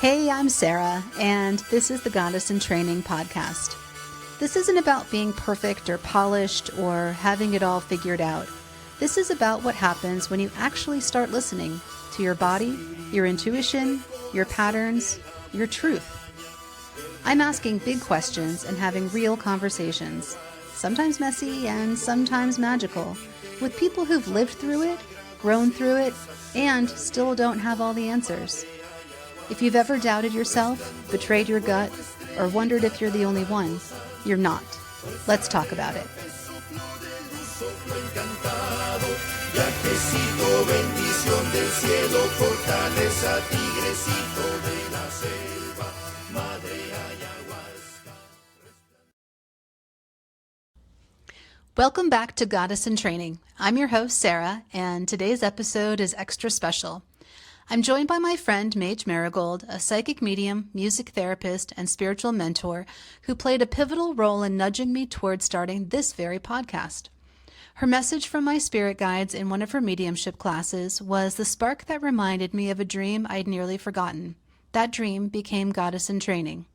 Hey, I'm Sarah, and this is the Goddess in Training podcast. This isn't about being perfect or polished or having it all figured out. This is about what happens when you actually start listening to your body, your intuition, your patterns, your truth. I'm asking big questions and having real conversations, sometimes messy and sometimes magical, with people who've lived through it, grown through it, and still don't have all the answers. If you've ever doubted yourself, betrayed your gut, or wondered if you're the only one, you're not. Let's talk about it. Welcome back to Goddess in Training. I'm your host, Sarah, and today's episode is extra special. I'm joined by my friend Mage Marigold, a psychic medium, music therapist, and spiritual mentor who played a pivotal role in nudging me towards starting this very podcast. Her message from my spirit guides in one of her mediumship classes was the spark that reminded me of a dream I'd nearly forgotten. That dream became Goddess in Training.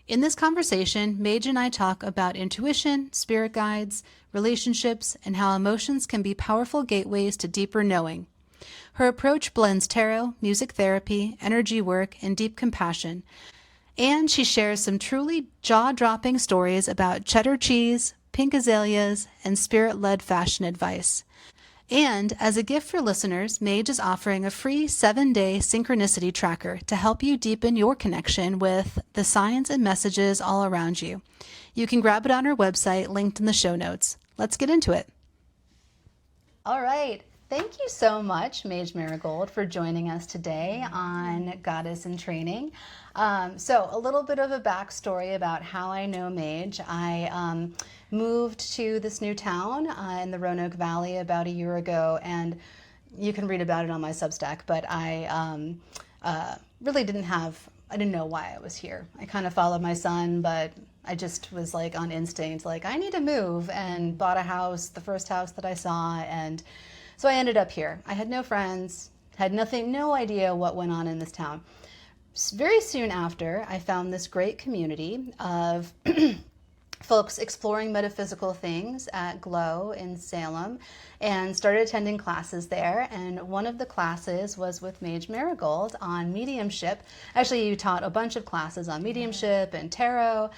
In this conversation, Mage and I talk about intuition, spirit guides, relationships, and how emotions can be powerful gateways to deeper knowing. Her approach blends tarot, music therapy, energy work, and deep compassion. And she shares some truly jaw-dropping stories about cheddar cheese, pink azaleas, and spirit-led fashion advice. And as a gift for listeners, Mage is offering a free 7-day synchronicity tracker to help you deepen your connection with the signs and messages all around you. You can grab it on her website, linked in the show notes. Let's get into it. All right. Thank you so much, Mage Marigold, for joining us today on Goddess in Training. So a little bit of a backstory about how I know Mage. I moved to this new town in the Roanoke Valley about a year ago, and you can read about it on my Substack, but I really didn't know why I was here. I kind of followed my son, but I just was like on instinct, like I need to move, and bought a house, the first house that I saw, and so I ended up here. I had no friends, had no idea what went on in this town. Very soon after, I found this great community of folks exploring metaphysical things at Glow in Salem and started attending classes there. And one of the classes was with Mage Marigold on mediumship. Actually, you taught a bunch of classes on mediumship and tarot,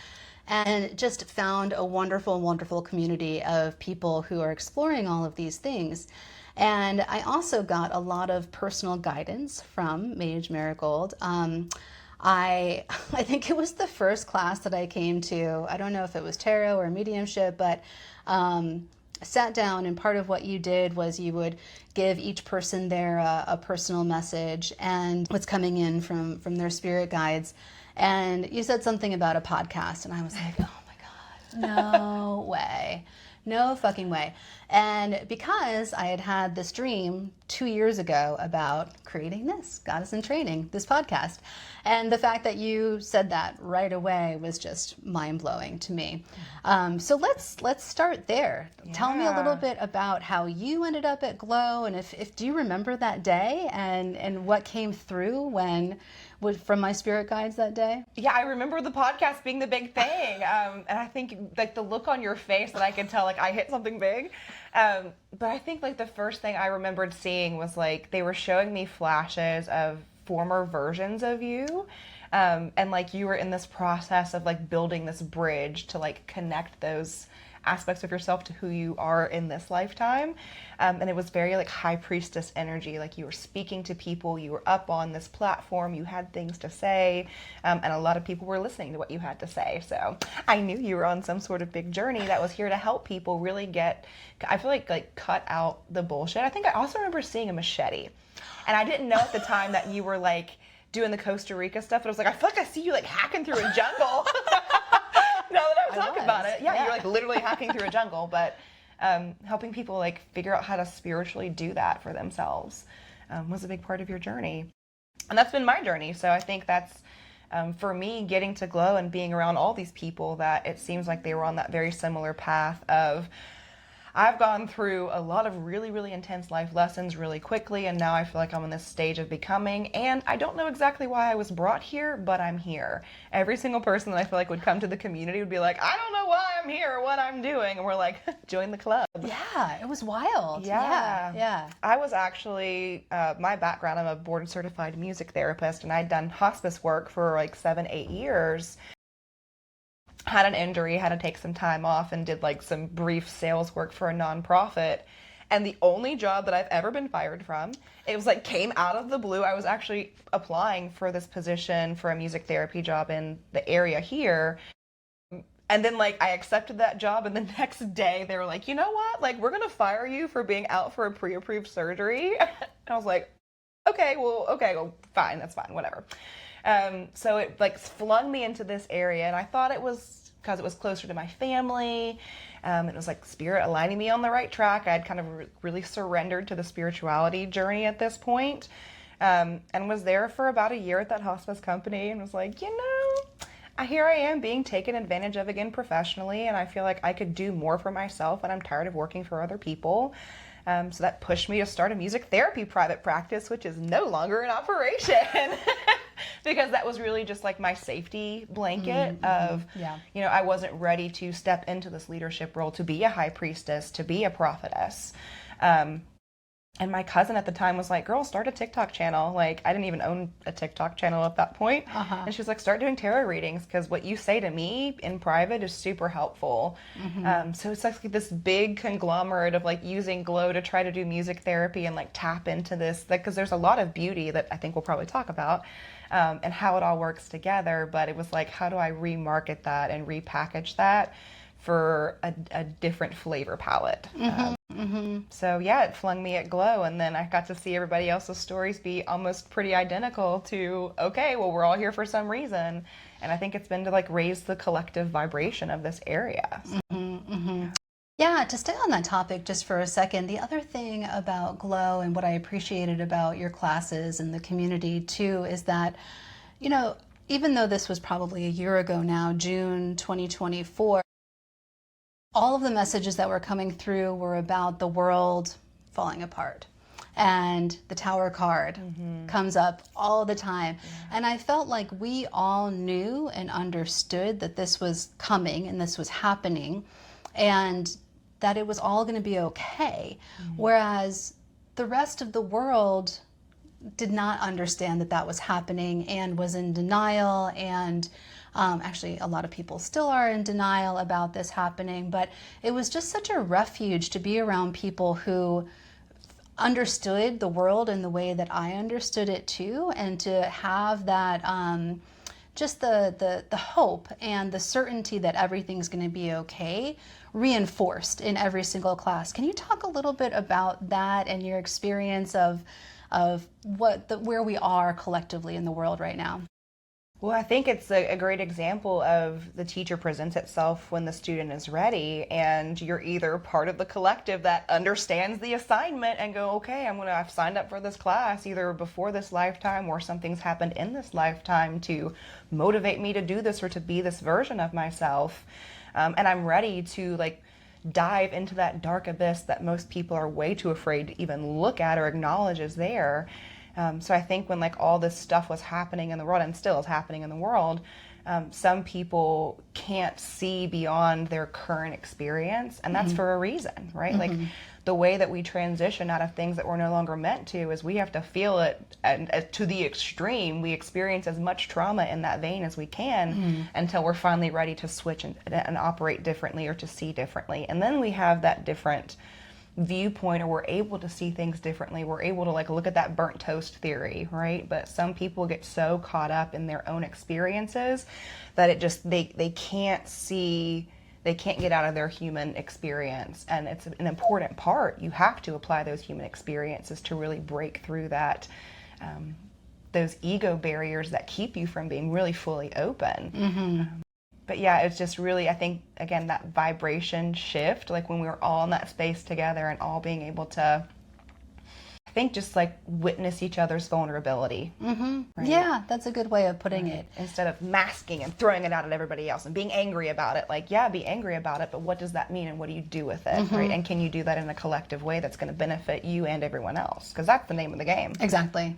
and just found a wonderful, wonderful community of people who are exploring all of these things. And I also got a lot of personal guidance from Mage Marigold. I think it was the first class that I came to. I don't know if it was tarot or mediumship, but I sat down, and part of what you did was you would give each person there a personal message and what's coming in from their spirit guides. And you said something about a podcast, and I was like, oh my God, no way. No fucking way. And because I had had this dream 2 years ago about creating this, Goddess in Training, this podcast, and the fact that you said that right away was just mind-blowing to me. So let's start there. Yeah. Tell me a little bit about how you ended up at Glow, and if do you remember that day and what came through from my spirit guides that day? Yeah, I remember the podcast being the big thing. And I think like the look on your face that I could tell like I hit something big. But I think like the first thing I remembered seeing was like they were showing me flashes of former versions of you. And like you were in this process of like building this bridge to like connect those aspects of yourself to who you are in this lifetime. And it was very like high priestess energy. Like you were speaking to people, you were up on this platform, you had things to say, and a lot of people were listening to what you had to say. So I knew you were on some sort of big journey that was here to help people really I feel like cut out the bullshit. I think I also remember seeing a machete, and I didn't know at the time that you were like doing the Costa Rica stuff, but I was like, I feel like I see you like hacking through a jungle. Now that I'm talking about it. Yeah, you're like literally hacking through a jungle, but helping people like figure out how to spiritually do that for themselves was a big part of your journey. And that's been my journey. So I think that's, for me, getting to Glow and being around all these people that it seems like they were on that very similar path of, I've gone through a lot of really, really intense life lessons really quickly, and now I feel like I'm in this stage of becoming, and I don't know exactly why I was brought here, but I'm here. Every single person that I feel like would come to the community would be like, I don't know why I'm here, what I'm doing, and we're like, join the club. Yeah, it was wild. Yeah. Yeah. I was actually, my background, I'm a board certified music therapist, and I'd done hospice work for like 7-8 years. Had an injury, had to take some time off, and did like some brief sales work for a nonprofit. And the only job that I've ever been fired from, it was like came out of the blue. I was actually applying for this position for a music therapy job in the area here. And then like I accepted that job, and the next day they were like, you know what? Like, we're gonna fire you for being out for a pre-approved surgery. And I was like, okay, well, fine, that's fine, whatever. So it like flung me into this area, and I thought it was because it was closer to my family. It was like spirit aligning me on the right track. I had kind of really surrendered to the spirituality journey at this point, and was there for about a year at that hospice company, and was like, here I am being taken advantage of again professionally, and I feel like I could do more for myself, and I'm tired of working for other people. So that pushed me to start a music therapy private practice, which is no longer in operation. Because that was really just like my safety blanket of, I wasn't ready to step into this leadership role, to be a high priestess, to be a prophetess. And my cousin at the time was like, girl, start a TikTok channel. Like, I didn't even own a TikTok channel at that point. And she was like, start doing tarot readings, because what you say to me in private is super helpful. So it's like this big conglomerate of like using glow to try to do music therapy and like tap into this, because there's a lot of beauty that I think we'll probably talk about, and how it all works together. But it was like, how do I remarket that and repackage that for a different flavor palette? So yeah, it flung me at glow, and then I got to see everybody else's stories be almost pretty identical to, okay, well, we're all here for some reason. And I think it's been to like raise the collective vibration of this area. Yeah, to stay on that topic just for a second, the other thing about glow and what I appreciated about your classes and the community too is that, even though this was probably a year ago now, June 2024, all of the messages that were coming through were about the world falling apart. And the Tower card comes up all the time. And I felt like we all knew and understood that this was coming and this was happening, and that it was all going to be okay. Whereas the rest of the world did not understand that that was happening and was in denial, and actually a lot of people still are in denial about this happening. But it was just such a refuge to be around people who understood the world in the way that I understood it too, and to have that just the hope and the certainty that everything's going to be okay reinforced in every single class. Can you talk a little bit about that and your experience of where we are collectively in the world right now? Well, I think it's a great example of the teacher presents itself when the student is ready, and you're either part of the collective that understands the assignment and go, okay, I've signed up for this class either before this lifetime, or something's happened in this lifetime to motivate me to do this or to be this version of myself. And I'm ready to like dive into that dark abyss that most people are way too afraid to even look at or acknowledge is there. So I think when like all this stuff was happening in the world, and still is happening in the world, some people can't see beyond their current experience, and that's for a reason, right? Like the way that we transition out of things that we're no longer meant to is we have to feel it and to the extreme. We experience as much trauma in that vein as we can until we're finally ready to switch and operate differently, or to see differently. And then we have that different viewpoint, or we're able to see things differently. We're able to like look at that burnt toast theory, right? But some people get so caught up in their own experiences that it just they can't see, they can't get out of their human experience. And it's an important part. You have to apply those human experiences to really break through that those ego barriers that keep you from being really fully open. But yeah, it's just really, I think, again, that vibration shift, like when we were all in that space together and all being able to think just like witness each other's vulnerability. Mm-hmm. Right? Yeah, that's a good way of putting it. Instead of masking and throwing it out at everybody else and being angry about it. Like, yeah, be angry about it, but what does that mean and what do you do with it, right? And can you do that in a collective way that's going to benefit you and everyone else? Because that's the name of the game. Exactly.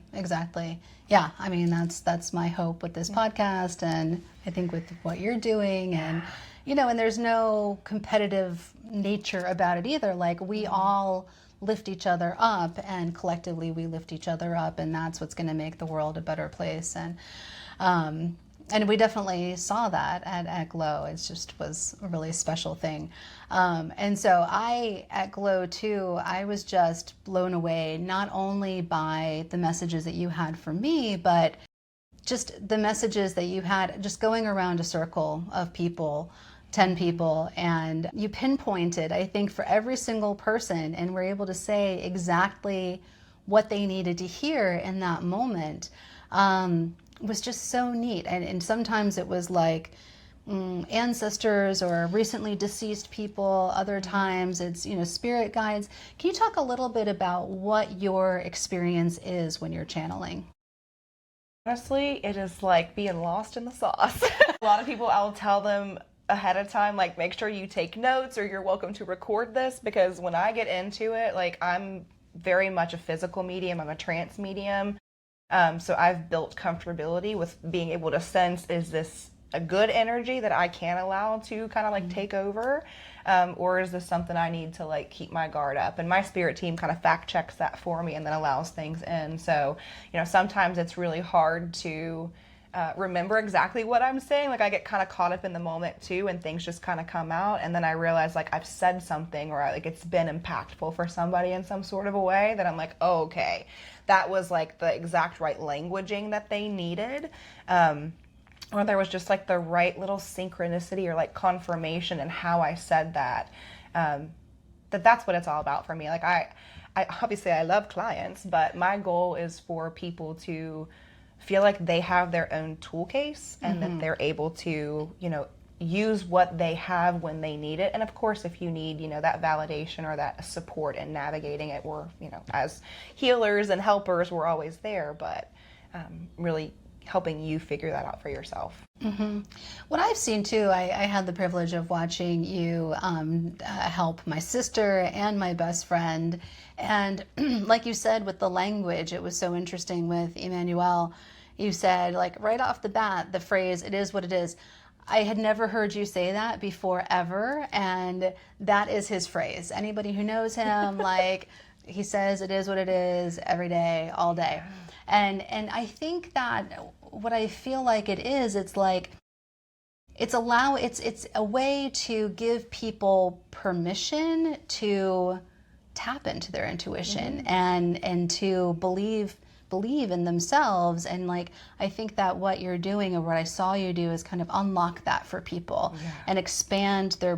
Yeah, I mean, that's my hope with this podcast, and I think with what you're doing, and and there's no competitive nature about it either. Like, we all lift each other up, and collectively we lift each other up, and that's what's going to make the world a better place. And we definitely saw that at Glow. It just was a really special thing. And so at Glow too, I was just blown away, not only by the messages that you had for me, but just the messages that you had just going around a circle of people, 10 people, and you pinpointed, I think, for every single person, and were able to say exactly what they needed to hear in that moment. Was just so neat. And sometimes it was like ancestors or recently deceased people. Other times it's, spirit guides. Can you talk a little bit about what your experience is when you're channeling? Honestly, it is like being lost in the sauce. A lot of people, I'll tell them ahead of time, like, make sure you take notes or you're welcome to record this, because when I get into it, like, I'm very much a physical medium. I'm a trance medium. So I've built comfortability with being able to sense, is this a good energy that I can allow to kind of like take over? Or is this something I need to like keep my guard up? And my spirit team kind of fact checks that for me and then allows things in. So, sometimes it's really hard to remember exactly what I'm saying. Like, I get kind of caught up in the moment too, and things just kind of come out, and then I realize like I've said something, or like it's been impactful for somebody in some sort of a way that I'm like, oh, okay, that was like the exact right languaging that they needed. Or there was just like the right little synchronicity or like confirmation in how I said that. That's what it's all about for me. Like, I obviously I love clients, but my goal is for people to feel like they have their own tool case, and that they're able to, use what they have when they need it. And of course, if you need, that validation or that support in navigating it, we're, as healers and helpers, we're always there, but really helping you figure that out for yourself. Mm-hmm. What I've seen too, I had the privilege of watching you help my sister and my best friend. And like you said, with the language, it was so interesting with Emmanuel. You said, like, right off the bat, the phrase, "it is what it is." I had never heard you say that before, ever. And that is his phrase. Anybody who knows him, like, he says it is what it is every day, all day. And I think that what I feel like it is, it's like, it's a way to give people permission to tap into their intuition and to believe in themselves. And like, I think that what you're doing, or what I saw you do, is kind of unlock that for people and expand their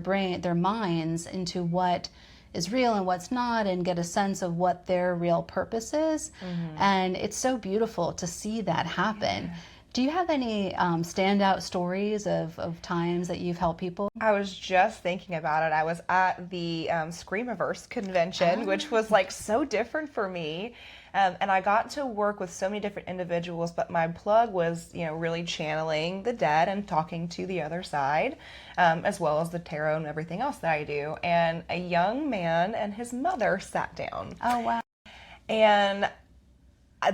minds into what is real and what's not, and get a sense of what their real purpose is. And it's so beautiful to see that happen. Do you have any standout stories of times that you've helped people? I was just thinking about it. I was at the Screamiverse convention, which was like so different for me. And I got to work with so many different individuals, but my plug was, really channeling the dead and talking to the other side, as well as the tarot and everything else that I do. And a young man and his mother sat down. Oh, wow. And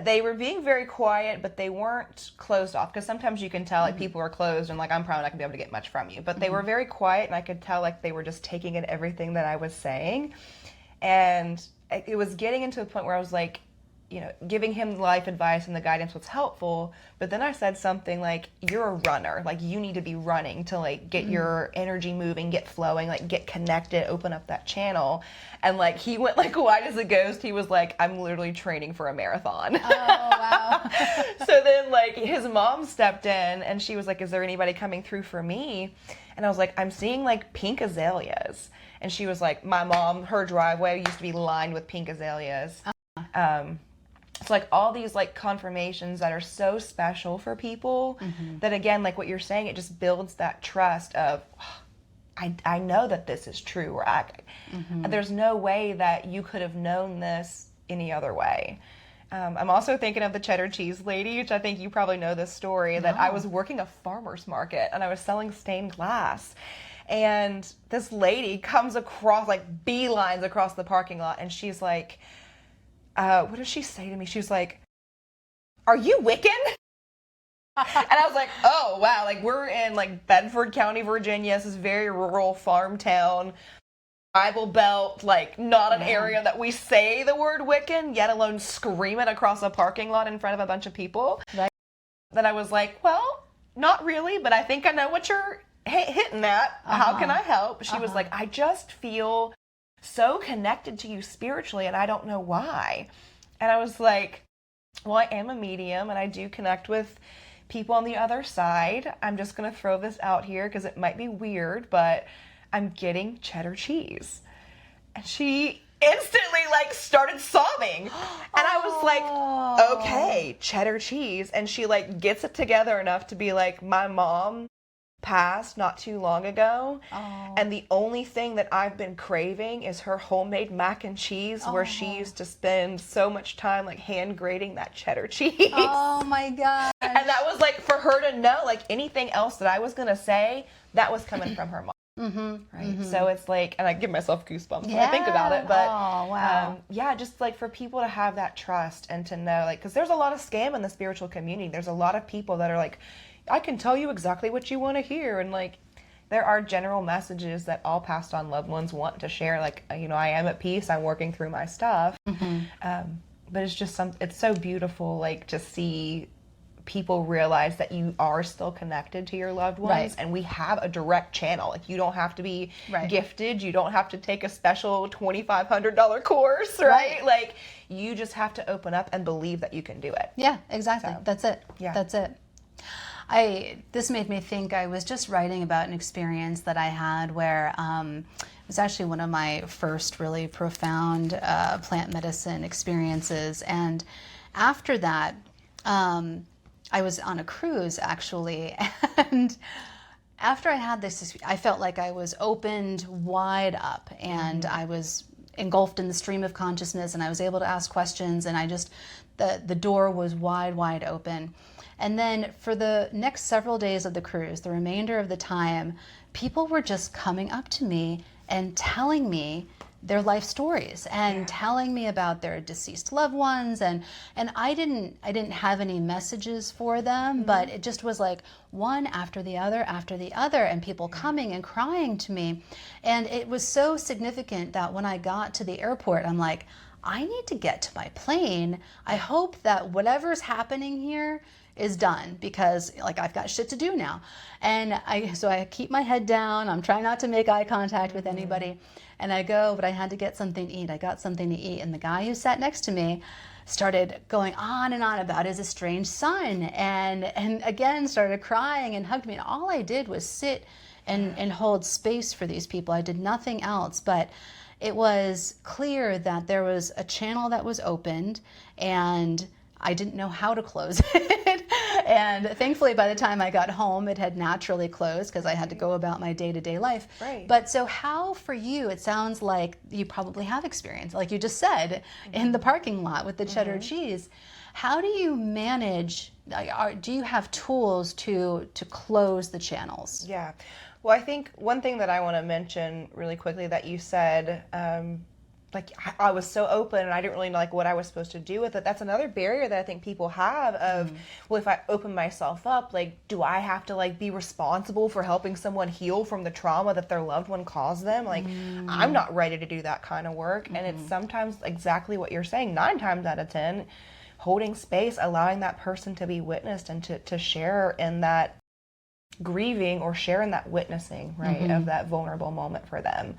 they were being very quiet, but they weren't closed off, because sometimes you can tell like people are closed and like, I'm probably not gonna be able to get much from you. But they were very quiet, and I could tell like they were just taking in everything that I was saying. And it was getting into a point where I was like, giving him life advice and the guidance was helpful, but then I said something like, you're a runner, like you need to be running to like get your energy moving, get flowing, like get connected, open up that channel. And like he went like white as a ghost. He was like, I'm literally training for a marathon. Oh, wow. So then like his mom stepped in and she was like, is there anybody coming through for me? And I was like, I'm seeing like pink azaleas. And she was like, my mom, her driveway used to be lined with pink azaleas. It's like all these like confirmations that are so special for people that, again, like what you're saying, it just builds that trust of, oh, I know that this is true, or there's no way that you could have known this any other way. I'm also thinking of the cheddar cheese lady, which I think you probably know this story, that I was working a farmer's market and I was selling stained glass. And this lady comes across, like beelines across the parking lot, and she's like, what does she say to me? She was like, "Are you Wiccan?" And I was like, oh, wow. Like, we're in like Bedford County, Virginia. This is very rural farm town. Bible Belt, like not an area that we say the word Wiccan, yet alone scream it across a parking lot in front of a bunch of people. Right. Then I was like, well, not really, but I think I know what you're hitting at. How can I help? She was like, I just feel so connected to you spiritually, and I don't know why. And I was like, well, I am a medium, and I do connect with people on the other side. I'm just going to throw this out here because it might be weird, but I'm getting cheddar cheese. And she instantly like started sobbing. And I was like, okay, cheddar cheese. And she like gets it together enough to be like, my mom passed not too long ago. And the only thing that I've been craving is her homemade mac and cheese, where she used to spend so much time like hand grating that cheddar cheese. Oh my God. And that was like for her to know, like anything else that I was going to say, that was coming from her mom. Right. So it's like, and I give myself goosebumps when I think about it, but just like for people to have that trust and to know, like, because there's a lot of scam in the spiritual community. There's a lot of people that are like, I can tell you exactly what you want to hear, and like there are general messages that all passed on loved ones want to share, like, you know, I am at peace, I'm working through my stuff. But it's just it's so beautiful, like, to see people realize that you are still connected to your loved ones, and we have a direct channel. Like, you don't have to be gifted, you don't have to take a special $2,500 course, right? Like, you just have to open up and believe that you can do it. Yeah, exactly. So, that's it. Yeah. That's it. This made me think, I was just writing about an experience that I had where it was actually one of my first really profound plant medicine experiences. And after that, I was on a cruise, actually, and after I had this, I felt like I was opened wide up, and I was engulfed in the stream of consciousness, and I was able to ask questions, and the door was wide open. And then for the next several days of the cruise, the remainder of the time, people were just coming up to me and telling me their life stories and telling me about their deceased loved ones, and I didn't have any messages for them, but it just was like one after the other, and people coming and crying to me. And it was so significant that when I got to the airport, I'm like, I need to get to my plane. I hope that whatever's happening here is done, because like I've got shit to do now. And so I keep my head down. I'm trying not to make eye contact with anybody. And I go, but I had to get something to eat. I got something to eat. And the guy who sat next to me started going on and on about his estranged son, and again started crying and hugged me. And all I did was sit and hold space for these people. I did nothing else, but it was clear that there was a channel that was opened, and I didn't know how to close it. And thankfully, by the time I got home, it had naturally closed because I had to go about my day-to-day life. Right. But so how, for you, it sounds like you probably have experience, like you just said, in the parking lot with the cheddar cheese. How do you manage, do you have tools to close the channels? Yeah. Well, I think one thing that I want to mention really quickly that you said, like, I was so open and I didn't really know like what I was supposed to do with it. That's another barrier that I think people have of, well, if I open myself up, like, do I have to like be responsible for helping someone heal from the trauma that their loved one caused them? Like, I'm not ready to do that kind of work. And it's sometimes exactly what you're saying, 9 times out of 10, holding space, allowing that person to be witnessed and to share in that grieving or share in that witnessing, right, of that vulnerable moment for them.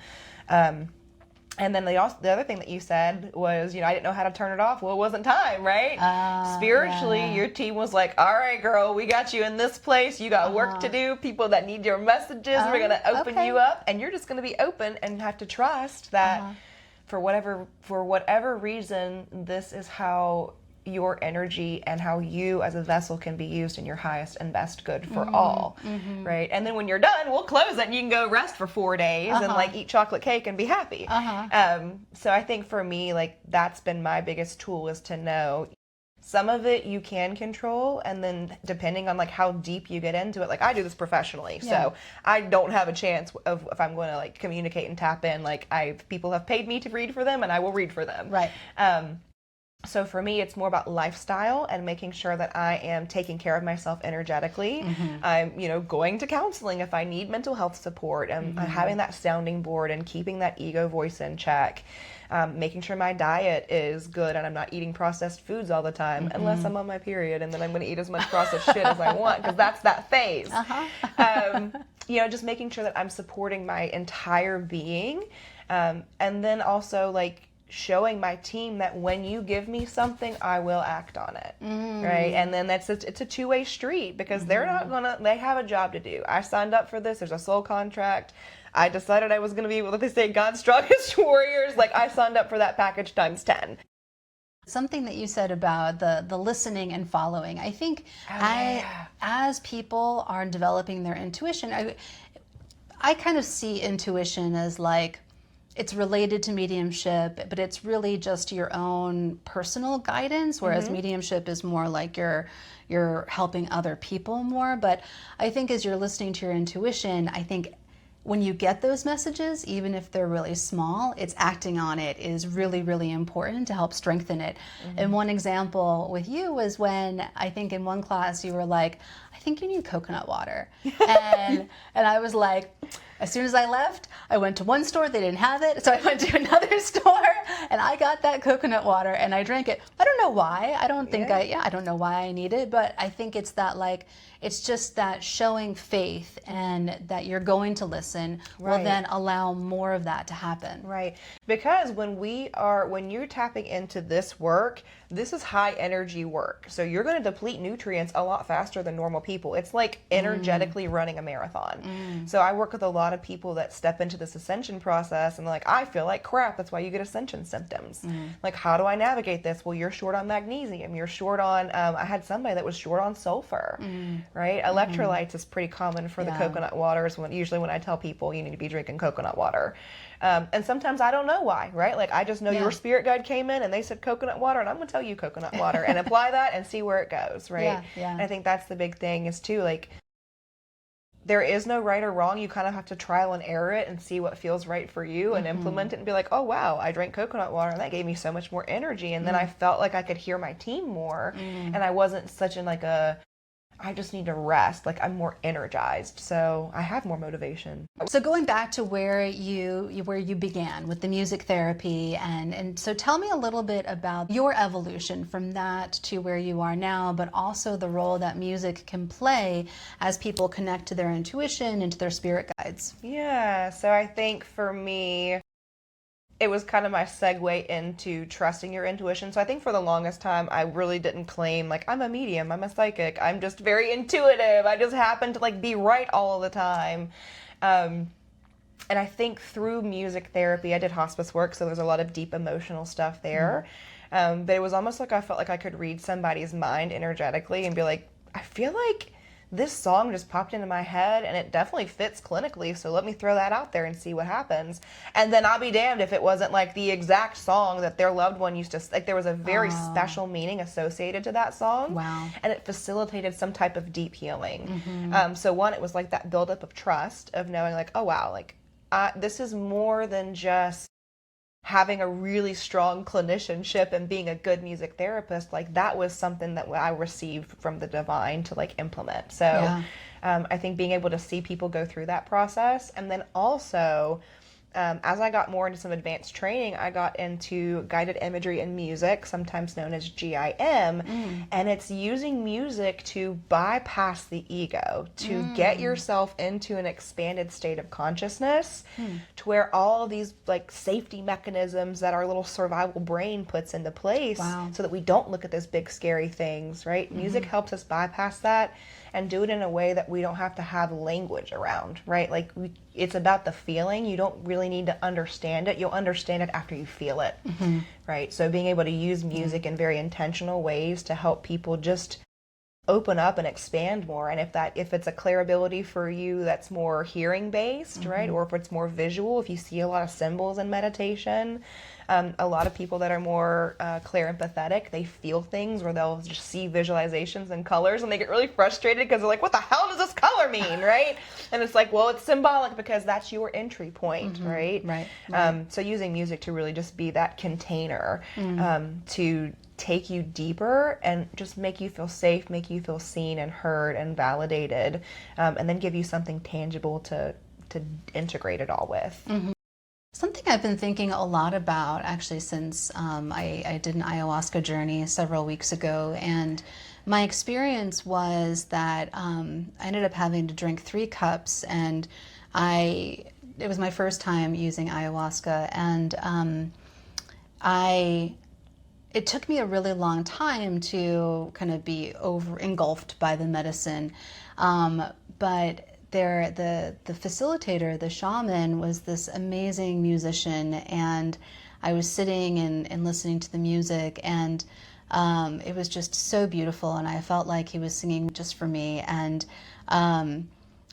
And then the other thing that you said was, you know, I didn't know how to turn it off. Well, it wasn't time, right? Spiritually, your team was like, all right, girl, we got you in this place. You got work to do. People that need your messages, we're going to open you up. And you're just going to be open and have to trust that for whatever reason, this is how your energy and how you as a vessel can be used in your highest and best good for all, right? And then when you're done, we'll close it and you can go rest for 4 days and like eat chocolate cake and be happy. So I think for me, like that's been my biggest tool, is to know some of it you can control, and then depending on like how deep you get into it, like I do this professionally, so I don't have a chance of if I'm going to like communicate and tap in. Like people have paid me to read for them, and I will read for them. Right. So for me, it's more about lifestyle and making sure that I am taking care of myself energetically. I'm, going to counseling if I need mental health support, and having that sounding board and keeping that ego voice in check. Making sure my diet is good and I'm not eating processed foods all the time, unless I'm on my period, and then I'm going to eat as much processed shit as I want, because that's that phase. Just making sure that I'm supporting my entire being, and then also like showing my team that when you give me something, I will act on it, right? And then it's a two-way street, because they have a job to do. I signed up for this. There's a soul contract. I decided I was going to be, what they say, God's strongest warriors. Like I signed up for that package times 10. Something that you said about the listening and following. I think as people are developing their intuition, I kind of see intuition as like, it's related to mediumship, but it's really just your own personal guidance, whereas mediumship is more like you're helping other people more. But I think as you're listening to your intuition, I think when you get those messages, even if they're really small, it's acting on it is really, really important to help strengthen it. And one example with you was when I think in one class you were like, I think you need coconut water. And I was like, as soon as I left, I went to one store, they didn't have it. So I went to another store and I got that coconut water and I drank it. I don't know why. I don't think I don't know why I need it, but I think it's that like, it's just that showing faith and that you're going to listen will then allow more of that to happen. Right. Because when you're tapping into this work, this is high energy work. So you're going to deplete nutrients a lot faster than normal people. It's like energetically running a marathon. So I work with a lot of people that step into this ascension process and they're like, I feel like crap. That's why you get ascension symptoms. Like, how do I navigate this? Well, you're short on magnesium. You're short on, I had somebody that was short on sulfur, right? Electrolytes is pretty common for the coconut waters. Usually when I tell people you need to be drinking coconut water. And sometimes I don't know why, right? Like I just know your spirit guide came in and they said coconut water, and I'm going to tell you coconut water and apply that and see where it goes, right? And I think that's the big thing is too, like, there is no right or wrong. You kind of have to trial and error it and see what feels right for you and implement it and be like, oh, wow, I drank coconut water and that gave me so much more energy. And then I felt like I could hear my team more and I wasn't such in like I just need to rest. Like I'm more energized. So I have more motivation. So going back to where you began with the music therapy, and so tell me a little bit about your evolution from that to where you are now, but also the role that music can play as people connect to their intuition and to their spirit guides. Yeah. So I think for me, it was kind of my segue into trusting your intuition. So I think for the longest time, I really didn't claim like I'm a medium, I'm a psychic, I'm just very intuitive. I just happen to like be right all the time. And I think through music therapy, I did hospice work, so there's a lot of deep emotional stuff there. But it was almost like I felt like I could read somebody's mind energetically and be like, I feel like this song just popped into my head and it definitely fits clinically, so let me throw that out there and see what happens. And then I'll be damned if it wasn't like the exact song that their loved one used to, like there was a very special meaning associated to that song. Wow. And it facilitated some type of deep healing. So one, it was like that buildup of trust of knowing like, oh wow, like this is more than just having a really strong clinicianship and being a good music therapist. Like that was something that I received from the divine to like implement. So I think being able to see people go through that process, and then also as I got more into some advanced training, I got into guided imagery and music, sometimes known as GIM, and it's using music to bypass the ego, to get yourself into an expanded state of consciousness, to where all these like safety mechanisms that our little survival brain puts into place so that we don't look at those big scary things, right? Music helps us bypass that and do it in a way that we don't have to have language around, right? Like it's about the feeling. You don't really need to understand it. You'll understand it after you feel it, right? So being able to use music in very intentional ways to help people just open up and expand more. And if it's a clear ability for you that's more hearing based, right? Or if it's more visual, if you see a lot of symbols in meditation, a lot of people that are more clear and empathetic, they feel things where they'll just see visualizations and colors and they get really frustrated because they're like, what the hell does this color mean, right? And it's like, well, it's symbolic because that's your entry point, right? Right. So using music to really just be that container to take you deeper and just make you feel safe, make you feel seen and heard and validated, and then give you something tangible to integrate it all with. Something I've been thinking a lot about actually since I did an ayahuasca journey several weeks ago, and my experience was that I ended up having to drink 3 cups, and it was my first time using ayahuasca, and it took me a really long time to kind of be engulfed by the medicine, but the facilitator, the shaman, was this amazing musician, and I was sitting and listening to the music, and it was just so beautiful, and I felt like he was singing just for me, and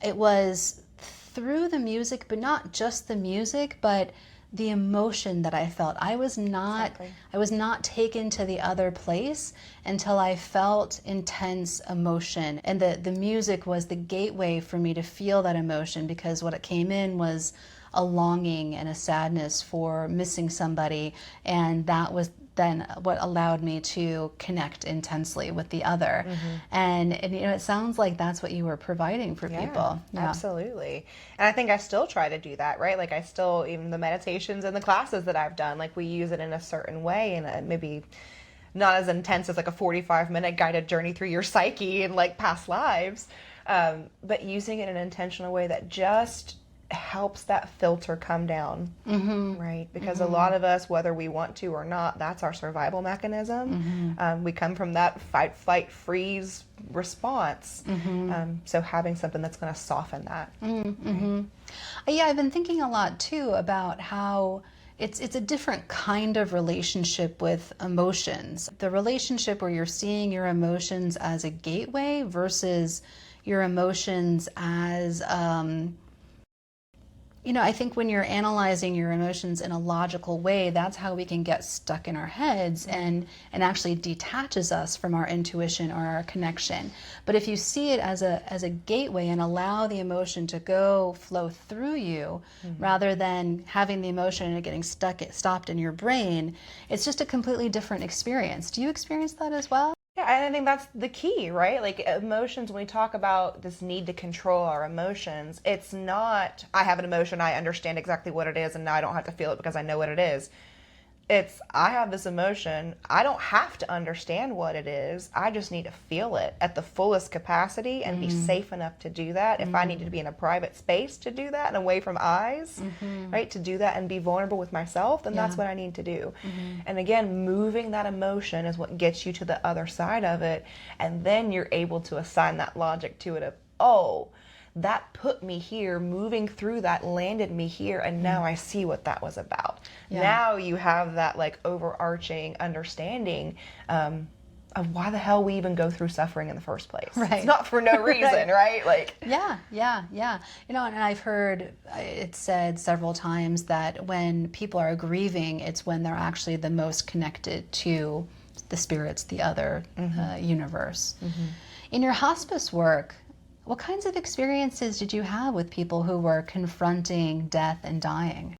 it was through the music, but not just the music, but the emotion that I felt. I was not taken to the other place until I felt intense emotion. And the music was the gateway for me to feel that emotion, because what it came in was a longing and a sadness for missing somebody, and that was then what allowed me to connect intensely with the other. And it sounds like that's what you were providing for people. Yeah, absolutely. And I think I still try to do that, right? Like even the meditations and the classes that I've done, like we use it in a certain way, and maybe not as intense as like a 45-minute guided journey through your psyche and like past lives, but using it in an intentional way that just helps that filter come down, right? Because a lot of us, whether we want to or not, that's our survival mechanism. We come from that fight, flight, freeze response. So having something that's going to soften that. Right? Yeah, I've been thinking a lot too about how it's a different kind of relationship with emotions. The relationship where you're seeing your emotions as a gateway versus your emotions as I think when you're analyzing your emotions in a logical way, that's how we can get stuck in our heads and actually detaches us from our intuition or our connection. But if you see it as a gateway and allow the emotion to flow through you, rather than having the emotion and it getting stopped in your brain, it's just a completely different experience. Do you experience that as well? Yeah, and I think that's the key, right? Like emotions, when we talk about this need to control our emotions, it's not, I have an emotion, I understand exactly what it is, and now I don't have to feel it because I know what it is. It's, I have this emotion, I don't have to understand what it is, I just need to feel it at the fullest capacity and be safe enough to do that. If I needed to be in a private space to do that and away from eyes, right, to do that and be vulnerable with myself, then that's what I need to do. And again, moving that emotion is what gets you to the other side of it, and then you're able to assign that logic to it of, oh, that put me here, moving through that landed me here, and now I see what that was about. Now you have that like overarching understanding of why the hell we even go through suffering in the first place. Right. It's not for no reason, right? Like Yeah. And I've heard it said several times that when people are grieving, it's when they're actually the most connected to the spirits, the other universe. In your hospice work, what kinds of experiences did you have with people who were confronting death and dying?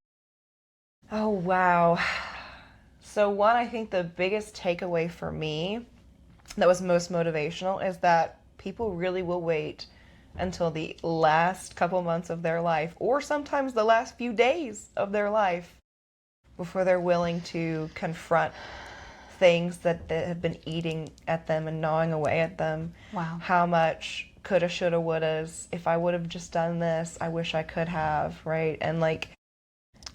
Oh, wow. So one, I think the biggest takeaway for me that was most motivational is that people really will wait until the last couple months of their life, or sometimes the last few days of their life, before they're willing to confront things that have been eating at them and gnawing away at them. Wow. How much coulda, shoulda, wouldas, if I would have just done this, I wish I could have, right? And like,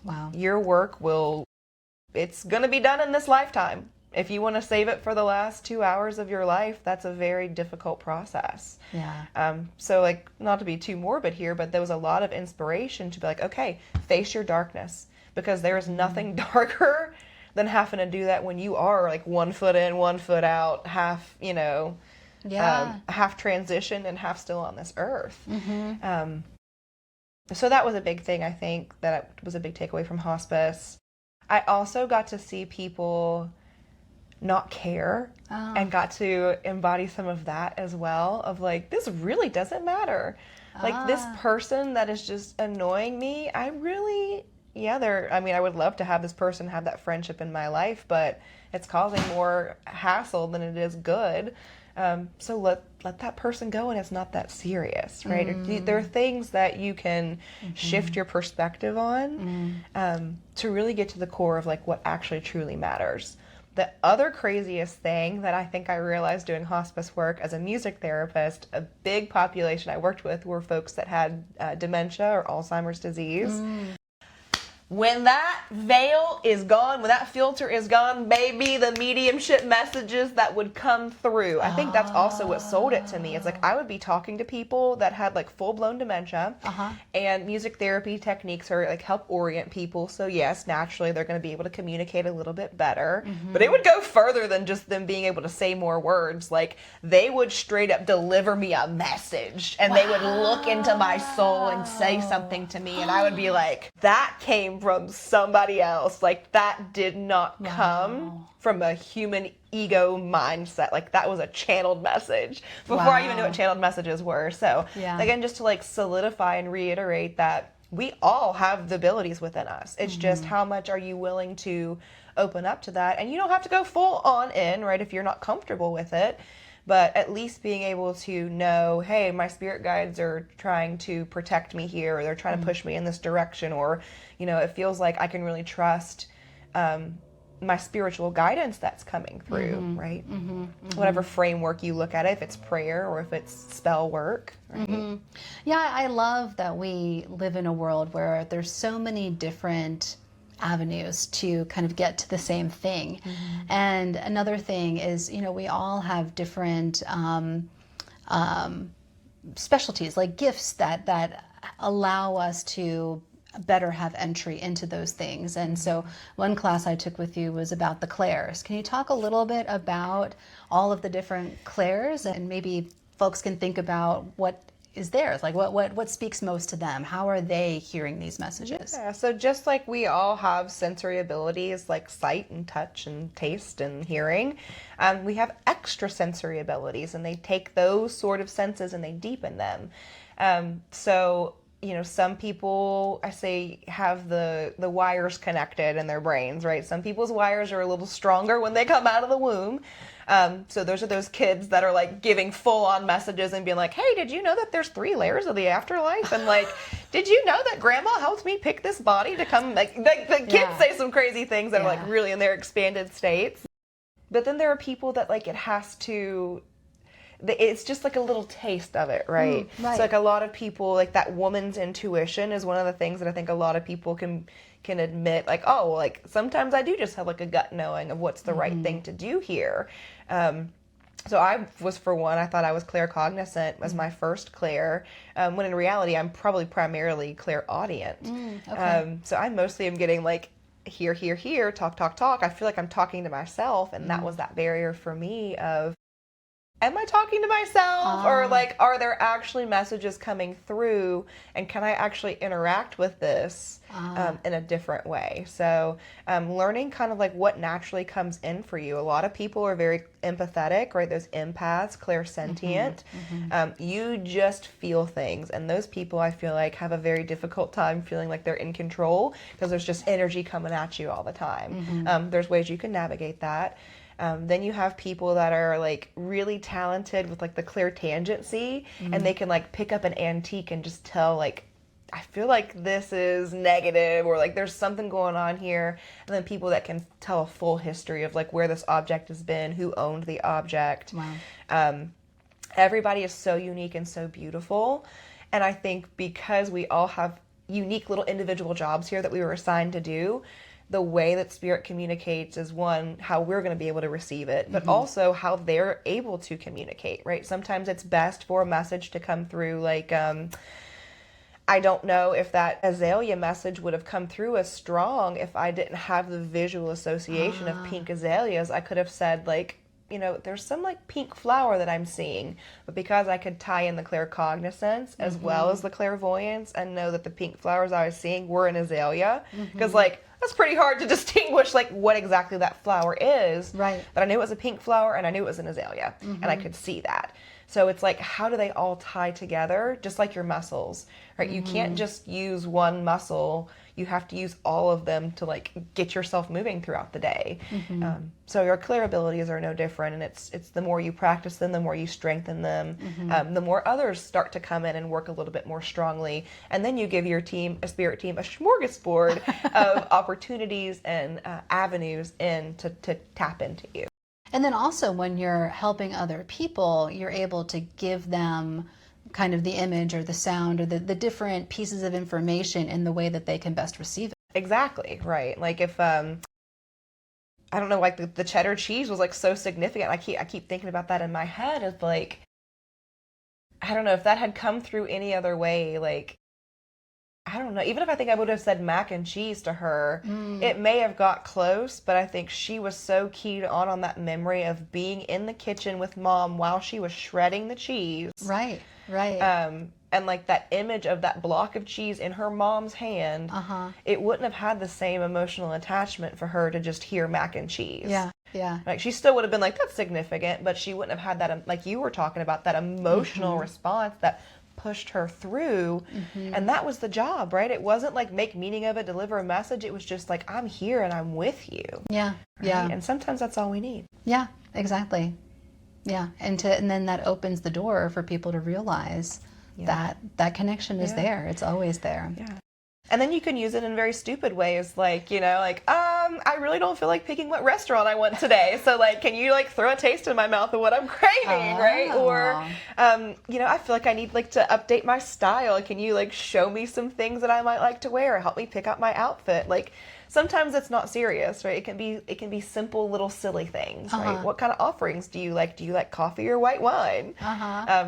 wow, your work it's gonna be done in this lifetime. If you want to save it for the last 2 hours of your life, that's a very difficult process. Yeah. So like, not to be too morbid here, but there was a lot of inspiration to be like, okay, face your darkness, because there is nothing darker than having to do that when you are like 1 foot in, 1 foot out, half, half transition and half still on this earth. So that was a big thing, I think, that was a big takeaway from hospice. I also got to see people not care and got to embody some of that as well, of like, this really doesn't matter. Like, this person that is just annoying me, I would love to have this person have that friendship in my life, but it's causing more hassle than it is good. So let that person go, and it's not that serious, right? There are things that you can shift your perspective on to really get to the core of like what actually truly matters. The other craziest thing that I think I realized doing hospice work as a music therapist, a big population I worked with were folks that had dementia or Alzheimer's disease. When that veil is gone, when that filter is gone, baby, the mediumship messages that would come through. I think that's also what sold it to me. It's like I would be talking to people that had like full-blown dementia, and music therapy techniques are like help orient people. So yes, naturally they're going to be able to communicate a little bit better. But it would go further than just them being able to say more words. Like they would straight up deliver me a message, and they would look into my soul and say something to me, and I would be like, that came from somebody else. Like that did not come from a human ego mindset. Like that was a channeled message before I even knew what channeled messages were. So again, just to like solidify and reiterate that we all have the abilities within us. It's just how much are you willing to open up to that? And you don't have to go full on in, right, if you're not comfortable with it. But at least being able to know, hey, my spirit guides are trying to protect me here, or they're trying to push me in this direction, or, it feels like I can really trust my spiritual guidance that's coming through, right? Whatever framework you look at it, if it's prayer or if it's spell work, right? Yeah, I love that we live in a world where there's so many different avenues to kind of get to the same thing. And another thing is, we all have different specialties, like gifts that allow us to better have entry into those things. And so one class I took with you was about the clairs. Can you talk a little bit about all of the different clairs, and maybe folks can think about what is theirs, like what speaks most to them? How are they hearing these messages? Yeah, so just like we all have sensory abilities like sight and touch and taste and hearing, we have extrasensory abilities, and they take those sort of senses and they deepen them. So some people, I say, have the wires connected in their brains, right? Some people's wires are a little stronger when they come out of the womb. So those are those kids that are like giving full-on messages and being like, hey, did you know that there's 3 layers of the afterlife? And like, did you know that grandma helped me pick this body to come? Like the kids say some crazy things that are like really in their expanded states. But then there are people that like it's just like a little taste of it, right? Right. So like a lot of people, like that woman's intuition is one of the things that I think a lot of people can admit, like, oh, like sometimes I do just have like a gut knowing of what's the right thing to do here. So I was, for one, I thought I was claircognizant as my first clair, when in reality I'm probably primarily clairaudient. Okay. So I mostly am getting like hear, talk. I feel like I'm talking to myself, and that was that barrier for me of, am I talking to myself? Or like, are there actually messages coming through, and can I actually interact with this in a different way? So learning kind of like what naturally comes in for you. A lot of people are very empathetic, right? Those empaths, clairsentient. You just feel things. And those people, I feel like, have a very difficult time feeling like they're in control, because there's just energy coming at you all the time. There's ways you can navigate that. Then you have people that are like really talented with like the clairtangency, and they can like pick up an antique and just tell, like, I feel like this is negative, or like there's something going on here. And then people that can tell a full history of like where this object has been, who owned the object. Wow. Everybody is so unique and so beautiful. And I think because we all have unique little individual jobs here that we were assigned to do, the way that spirit communicates is one, how we're going to be able to receive it, but also how they're able to communicate, right? Sometimes it's best for a message to come through like, I don't know if that azalea message would have come through as strong if I didn't have the visual association of pink azaleas. I could have said like, you know, there's some like pink flower that I'm seeing, but because I could tie in the claircognizance as well as the clairvoyance and know that the pink flowers I was seeing were an azalea, because like that's pretty hard to distinguish like what exactly that flower is. Right. But I knew it was a pink flower and I knew it was an azalea, and I could see that. So it's like, how do they all tie together? Just like your muscles, right? You can't just use one muscle. You have to use all of them to like get yourself moving throughout the day. So your clear abilities are no different, and it's the more you practice them, the more you strengthen them, the more others start to come in and work a little bit more strongly, and then you give your team, a spirit team, a smorgasbord of opportunities and avenues to tap into you. And then also when you're helping other people, you're able to give them kind of the image or the sound or the different pieces of information in the way that they can best receive it. Exactly, right. Like if, I don't know, like the cheddar cheese was like so significant. I keep thinking about that in my head as like, I don't know if that had come through any other way, like, I don't know. Even if I think I would have said mac and cheese to her, it may have got close, but I think she was so keyed on that memory of being in the kitchen with mom while she was shredding the cheese. Right, right. And like that image of that block of cheese in her mom's hand, it wouldn't have had the same emotional attachment for her to just hear mac and cheese. Yeah, yeah. Like she still would have been like, that's significant, but she wouldn't have had that, like you were talking about, that emotional response that pushed her through. And that was the job, right? It wasn't like make meaning of it, deliver a message. It was just like, I'm here and I'm with you. Yeah, right? yeah. And sometimes that's all we need. Yeah, exactly. Yeah, and then that opens the door for people to realize that connection is there. It's always there. Yeah. And then you can use it in very stupid ways, like, you know, like, I really don't feel like picking what restaurant I want today. So, like, can you, like, throw a taste in my mouth of what I'm craving, right? Or, you know, I feel like I need, like, to update my style. Can you, like, show me some things that I might like to wear? Help me pick out my outfit. Like, sometimes it's not serious, right? It can be simple little silly things, right? What kind of offerings do you like? Do you like coffee or white wine?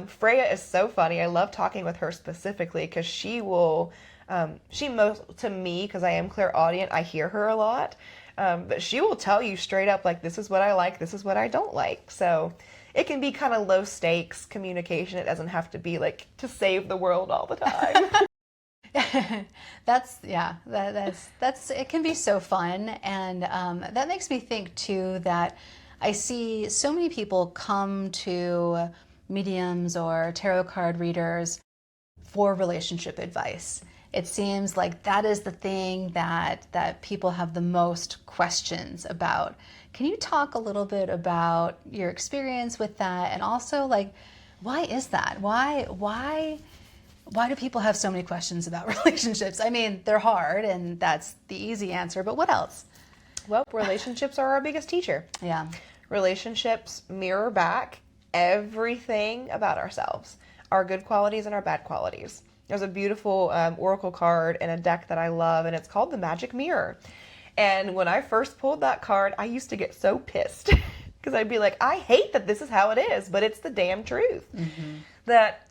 Freya is so funny. I love talking with her specifically because she will... to me, because I am clairaudient, I hear her a lot, but she will tell you straight up, like, this is what I like, this is what I don't like. So it can be kind of low stakes communication. It doesn't have to be like to save the world all the time. That's it can be so fun. And that makes me think too that I see so many people come to mediums or tarot card readers for relationship advice. It seems like that is the thing that people have the most questions about. Can you talk a little bit about your experience with that, and also like, why is that? Why do people have so many questions about relationships? I mean, they're hard, and that's the easy answer, but what else? Well, relationships are our biggest teacher. Yeah. Relationships mirror back everything about ourselves, our good qualities and our bad qualities. There's a beautiful oracle card in a deck that I love, and it's called the Magic Mirror. And when I first pulled that card, I used to get so pissed because I'd be like, I hate that this is how it is, but it's the damn truth. That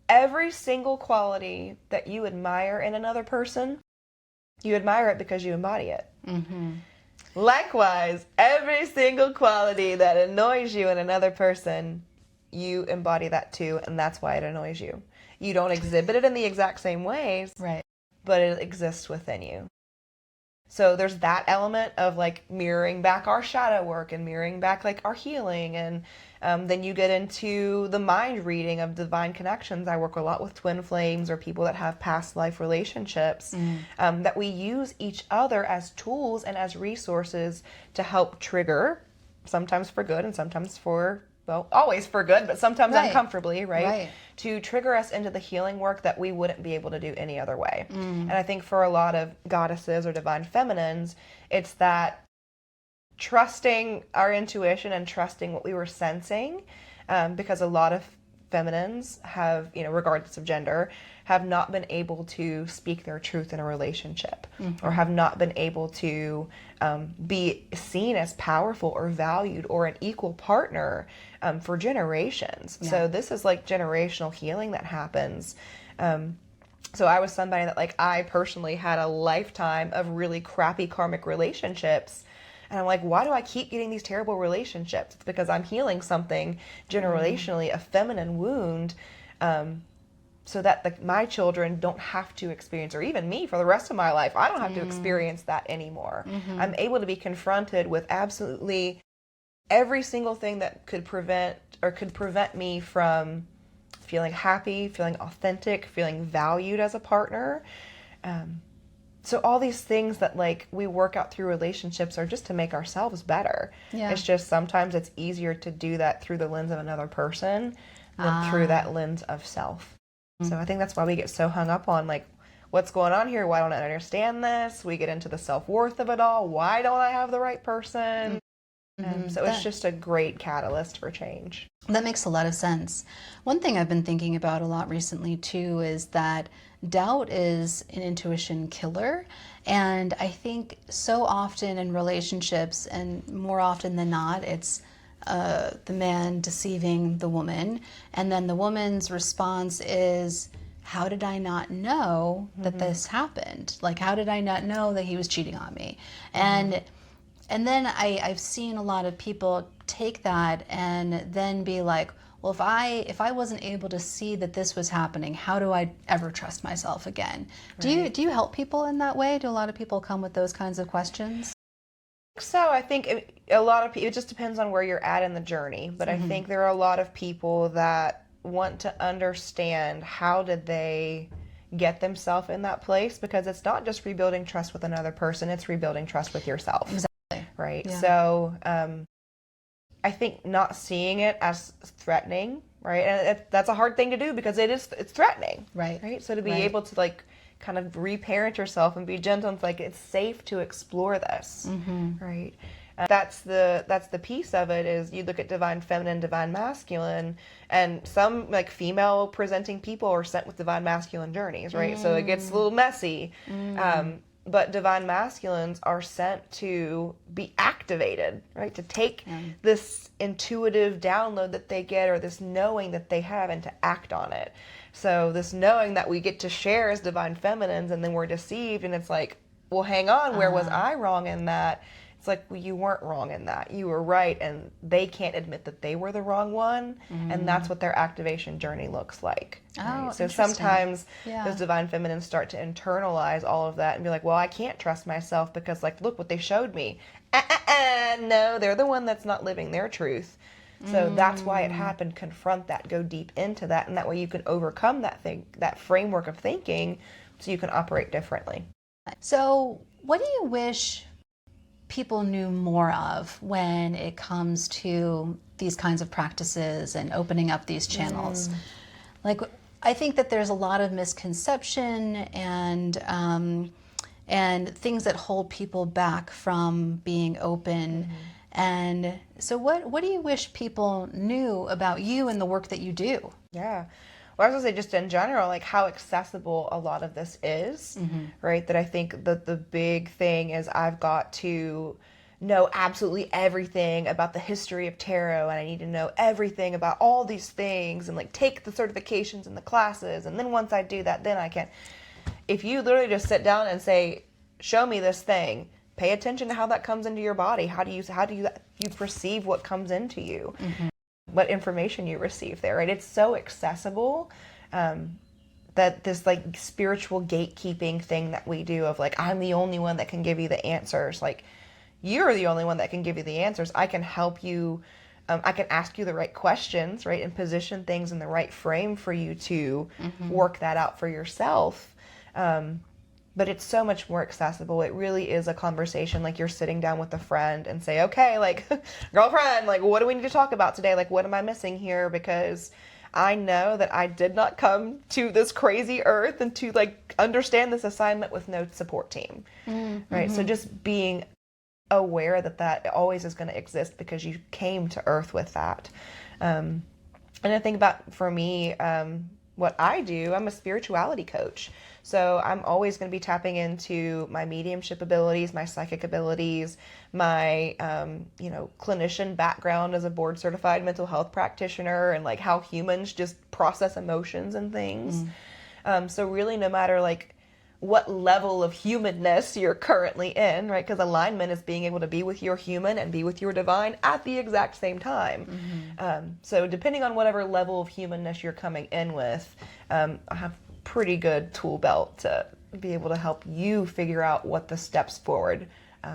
every single quality that you admire in another person, you admire it because you embody it. Likewise, every single quality that annoys you in another person, you embody that too, and that's why it annoys you. You don't exhibit it in the exact same ways, right? But it exists within you. So there's that element of like mirroring back our shadow work and mirroring back like our healing. And then you get into the mind reading of divine connections. I work a lot with twin flames or people that have past life relationships, that we use each other as tools and as resources to help trigger, sometimes for good and sometimes for, well, always for good, but sometimes uncomfortably, right? To trigger us into the healing work that we wouldn't be able to do any other way. And I think for a lot of goddesses or divine feminines, it's that trusting our intuition and trusting what we were sensing, because a lot of feminines have, you know, regardless of gender, have not been able to speak their truth in a relationship, or have not been able to be seen as powerful or valued or an equal partner for generations. So this is like generational healing that happens. So I was somebody that, like, I personally had a lifetime of really crappy karmic relationships. And I'm like, why do I keep getting these terrible relationships? It's because I'm healing something generationally, a feminine wound, so that my children don't have to experience, or even me for the rest of my life, I don't have to experience that anymore. I'm able to be confronted with absolutely every single thing that could prevent me from feeling happy, feeling authentic, feeling valued as a partner. So all these things that, like, we work out through relationships are just to make ourselves better. Yeah. It's just sometimes it's easier to do that through the lens of another person than through that lens of self. So I think that's why we get so hung up on, like, what's going on here? Why don't I understand this? We get into the self-worth of it all. Why don't I have the right person? So it's just a great catalyst for change. That makes a lot of sense. One thing I've been thinking about a lot recently too is that doubt is an intuition killer. And I think so often in relationships, and more often than not, it's the man deceiving the woman. And then the woman's response is, how did I not know that this happened? Like, how did I not know that he was cheating on me? And then I've seen a lot of people take that and then be like, well, if I wasn't able to see that this was happening, how do I ever trust myself again? Right. Do you help people in that way? Do a lot of people come with those kinds of questions? So I think a lot of people, it just depends on where you're at in the journey. But I think there are a lot of people that want to understand, how did they get themselves in that place? Because it's not just rebuilding trust with another person, it's rebuilding trust with yourself. Exactly. Right. Yeah. So I think not seeing it as threatening, right? And that's a hard thing to do because it's threatening. Right. So to be able to, like, kind of reparent yourself and be gentle, and like, it's safe to explore this. Right. That's the piece of it, is you look at divine feminine, divine masculine, and some, like, female presenting people are sent with divine masculine journeys, right? So it gets a little messy. But divine masculines are sent to be activated, right? To take this intuitive download that they get, or this knowing that they have, and to act on it. So this knowing that we get to share as divine feminines, and then we're deceived, and it's like, well, hang on, where was I wrong in that? It's like, well, you weren't wrong in that. You were right, and they can't admit that they were the wrong one, and that's what their activation journey looks like. Right? So sometimes those divine feminines start to internalize all of that and be like, well, I can't trust myself because, like, look what they showed me. No, they're the one that's not living their truth. So that's why it happened. Confront that, go deep into that, and that way you can overcome that framework of thinking, so you can operate differently. So what do you wish people knew more of when it comes to these kinds of practices and opening up these channels? Like, I think that there's a lot of misconception and things that hold people back from being open. And so what do you wish people knew about you and the work that you do? Yeah. Well, I was going to say, just in general, like, how accessible a lot of this is, right? That I think that the big thing is, I've got to know absolutely everything about the history of tarot, and I need to know everything about all these things, and, like, take the certifications and the classes, and then once I do that, then I can. If you literally just sit down and say, show me this thing, pay attention to how that comes into your body. How do you perceive what comes into you? What information you receive there, right? It's so accessible, that this, like, spiritual gatekeeping thing that we do of, like, I'm the only one that can give you the answers. Like, you're the only one that can give you the answers. I can help you. I can ask you the right questions, right? And position things in the right frame for you to work that out for yourself. But it's so much more accessible. It really is a conversation, like, you're sitting down with a friend and say, okay, like, girlfriend, like, what do we need to talk about today? Like, what am I missing here? Because I know that I did not come to this crazy earth and to, like, understand this assignment with no support team, right? So just being aware that always is going to exist because you came to earth with that. And I think about, for me, what I do, I'm a spirituality coach. So I'm always going to be tapping into my mediumship abilities, my psychic abilities, my, clinician background as a board certified mental health practitioner, and like how humans just process emotions and things. So really, no matter like what level of humanness you're currently in, right? Because alignment is being able to be with your human and be with your divine at the exact same time. So depending on whatever level of humanness you're coming in with, I have pretty good tool belt to be able to help you figure out what the steps forward,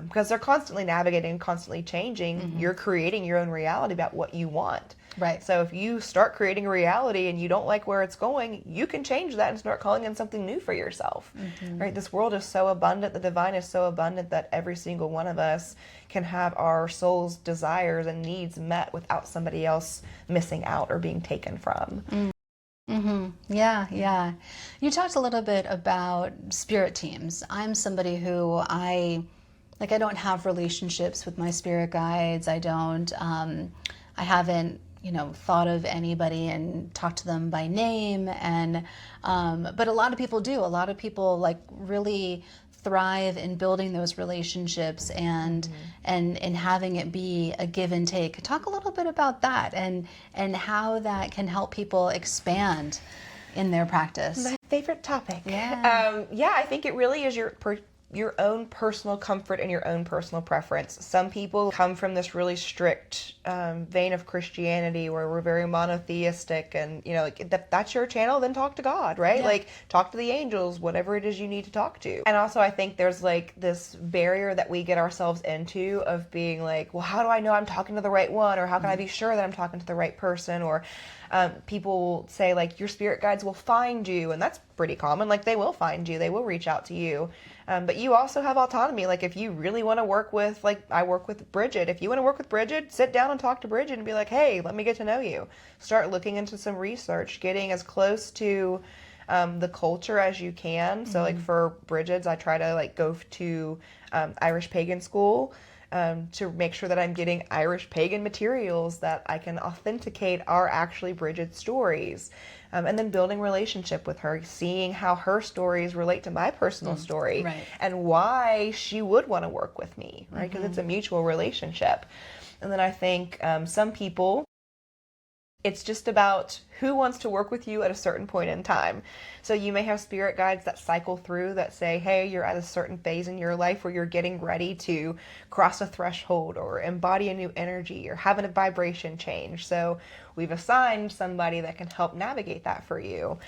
because they're constantly navigating, constantly changing. You're creating your own reality about what you want. Right. So if you start creating a reality and you don't like where it's going, you can change that and start calling in something new for yourself. Right? This world is so abundant. The divine is so abundant that every single one of us can have our soul's desires and needs met without somebody else missing out or being taken from. Yeah. You talked a little bit about spirit teams. I'm somebody who I don't have relationships with my spirit guides. I haven't, thought of anybody and talked to them by name. And, but a lot of people do. A lot of people like really thrive in building those relationships and having it be a give and take. Talk a little bit about that and how that can help people expand in their practice. My favorite topic. Yeah. I think it really is your own personal comfort and your own personal preference. Some people come from this really strict vein of Christianity where we're very monotheistic, and that's your channel, then talk to God, right? Yeah. Like talk to the angels, whatever it is you need to talk to. And also I think there's like this barrier that we get ourselves into of being like, well, how do I know I'm talking to the right one, or how can I be sure that I'm talking to the right person? Or people say like your spirit guides will find you, and that's pretty common. Like they will find you, they will reach out to you. But you also have autonomy. Like if you really want to work with, like I work with Bridget, if you want to work with Bridget, sit down and talk to Bridget and be like, hey, let me get to know you. Start looking into some research, getting as close to the culture as you can. So like for Bridget's, I try to like go to Irish pagan school to make sure that I'm getting Irish pagan materials that I can authenticate are actually Bridget's stories. And then building relationship with her, seeing how her stories relate to my personal story, right. and why she would want to work with me, right? Because it's a mutual relationship. And then I think some people, it's just about who wants to work with you at a certain point in time. So you may have spirit guides that cycle through that say, hey, you're at a certain phase in your life where you're getting ready to cross a threshold or embody a new energy or having a vibration change. So we've assigned somebody that can help navigate that for you.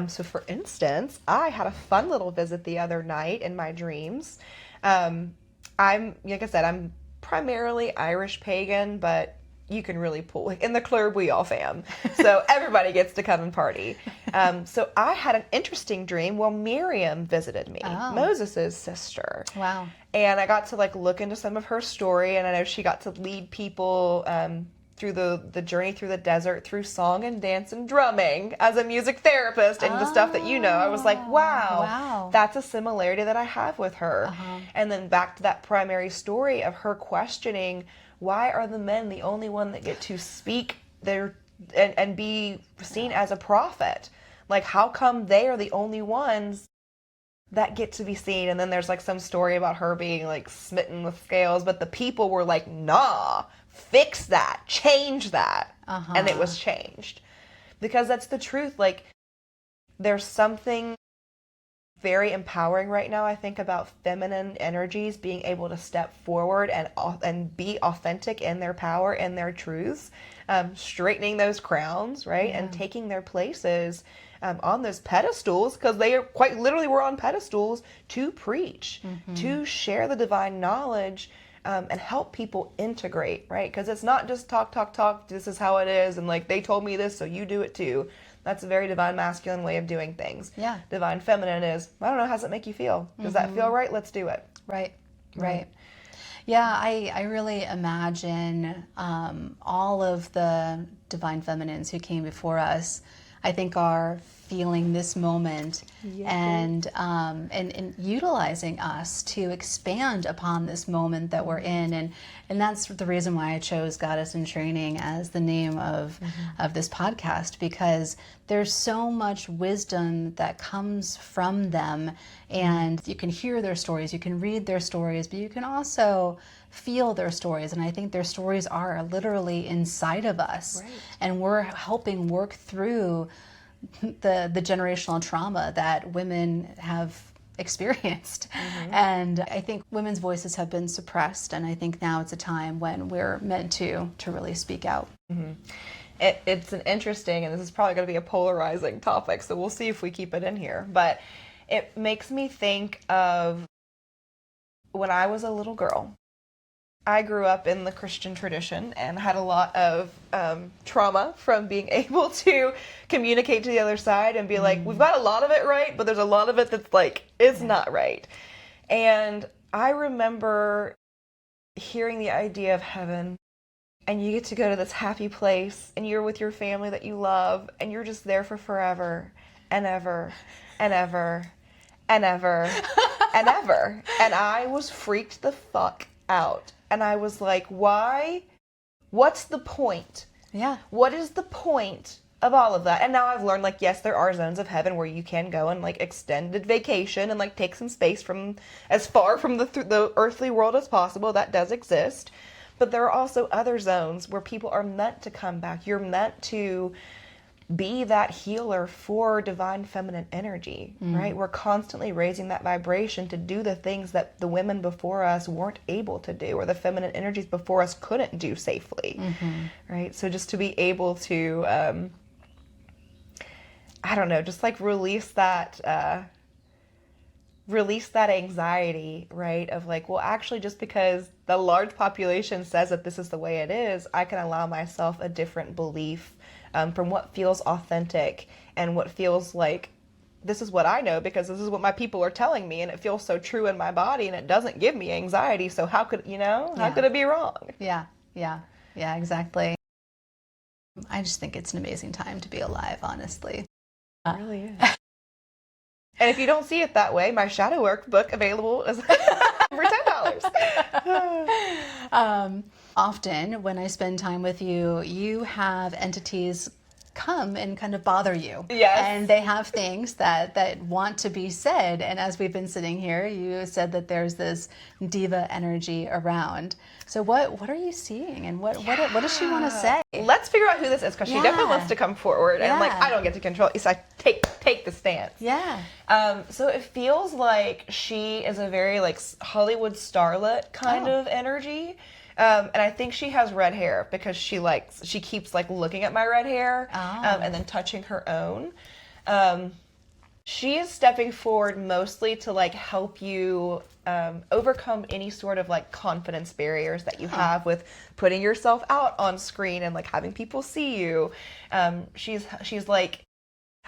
So for instance, I had a fun little visit the other night in my dreams. Like I said, I'm primarily Irish pagan, but you can really pull. In the club, we all fam. So everybody gets to come and party. So I had an interesting dream. Well, Miriam visited me, Moses' sister. Wow. And I got to like look into some of her story, and I know she got to lead people through the journey through the desert through song and dance and drumming as a music therapist and the stuff that I was like, wow, that's a similarity that I have with her. And then back to that primary story of her questioning, why are the men the only one that get to speak and be seen as a prophet? Like, how come they are the only ones that get to be seen? And then there's like some story about her being like smitten with scales, but the people were like, nah, fix that, change that. And it was changed. Because that's the truth. Like, there's something very empowering right now, I think, about feminine energies being able to step forward and be authentic in their power and their truths, straightening those crowns, right, and taking their places on those pedestals, because they quite literally were on pedestals to preach, to share the divine knowledge, and help people integrate, right? Because it's not just talk, this is how it is, and like they told me this, so you do it too. That's a very divine masculine way of doing things. Yeah. Divine feminine is, I don't know, how does it make you feel? Does that feel right? Let's do it. Right. Yeah, I really imagine all of the divine feminines who came before us, I think, are feeling this moment and utilizing us to expand upon this moment that we're in. And that's the reason why I chose Goddess in Training as the name of this podcast, because there's so much wisdom that comes from them, and you can hear their stories, you can read their stories, but you can also feel their stories. And I think their stories are literally inside of us, and we're helping work through the generational trauma that women have experienced. And I think women's voices have been suppressed, and I think now it's a time when we're meant to really speak out. It's an interesting, and this is probably going to be a polarizing topic, so we'll see if we keep it in here, but it makes me think of when I was a little girl. I grew up in the Christian tradition and had a lot of trauma from being able to communicate to the other side and be like, we've got a lot of it right, but there's a lot of it that's like, is not right. And I remember hearing the idea of heaven, and you get to go to this happy place, and you're with your family that you love, and you're just there for forever and ever and ever and ever and ever. And I was freaked the fuck out. And I was like, why? What's the point? Yeah. What is the point of all of that? And now I've learned, like, yes, there are zones of heaven where you can go and, like, extended vacation and, like, take some space from as far from the earthly world as possible. That does exist. But there are also other zones where people are meant to come back. You're meant to be that healer for divine feminine energy, right? We're constantly raising that vibration to do the things that the women before us weren't able to do, or the feminine energies before us couldn't do safely, right? So just to be able to, I don't know, just like release that anxiety, right? Of like, well, actually, just because the large population says that this is the way it is, I can allow myself a different belief from what feels authentic and what feels like, this is what I know because this is what my people are telling me, and it feels so true in my body, and it doesn't give me anxiety. So how could, how could it be wrong? Yeah, exactly. I just think it's an amazing time to be alive, honestly. It really is. And if you don't see it that way, my shadow work book available is for $10. Often when I spend time with you, you have entities come and kind of bother you. Yes. And they have things that want to be said. And as we've been sitting here, you said that there's this diva energy around. So what are you seeing, and what does she want to say? Let's figure out who this is, because she definitely wants to come forward, and like, I don't get to control it, so I take the stance. Yeah. So it feels like she is a very like Hollywood starlet kind of energy. And I think she has red hair because she keeps like looking at my red hair and then touching her own. She is stepping forward mostly to like help you overcome any sort of like confidence barriers that you have with putting yourself out on screen and like having people see you. She's like,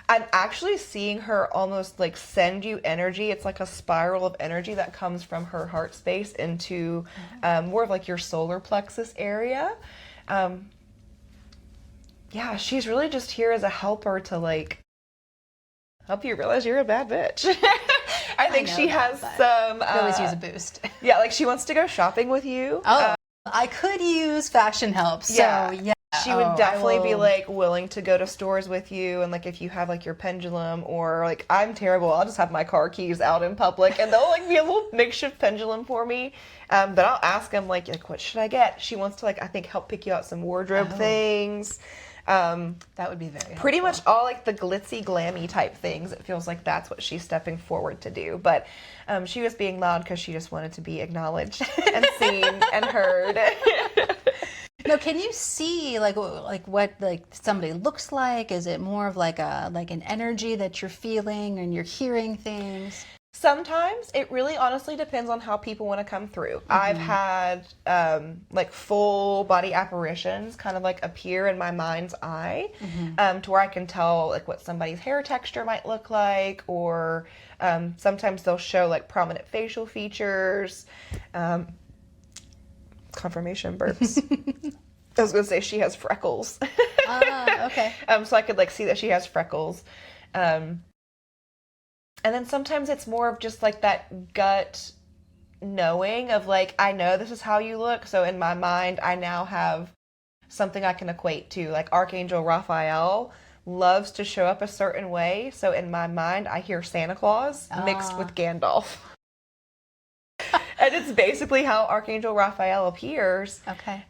I'm actually seeing her almost like send you energy. It's like a spiral of energy that comes from her heart space into more of like your solar plexus area. She's really just here as a helper to like help you realize you're a bad bitch. I think she has some... I always use a boost. Yeah, like she wants to go shopping with you. I could use fashion help, so yeah. She would definitely be like willing to go to stores with you, and like if you have like your pendulum, or like I'm terrible, I'll just have my car keys out in public and they'll like be a little makeshift pendulum for me. But I'll ask them like what should I get? She wants to like, I think, help pick you out some wardrobe things. That would be very helpful. Pretty much all like the glitzy glammy type things. It feels like that's what she's stepping forward to do. But she was being loud because she just wanted to be acknowledged and seen and heard. Now, can you see like what like somebody looks like? Is it more of like an energy that you're feeling and you're hearing things? Sometimes it really honestly depends on how people want to come through. I've had like full body apparitions kind of like appear in my mind's eye to where I can tell like what somebody's hair texture might look like, or sometimes they'll show like prominent facial features. Confirmation burps. I was going to say she has freckles. Okay. So I could like see that she has freckles. And then sometimes it's more of just like that gut knowing of like, I know this is how you look. So in my mind, I now have something I can equate to. Like Archangel Raphael loves to show up a certain way. So in my mind, I hear Santa Claus mixed with Gandalf. And it's basically how Archangel Raphael appears. Okay.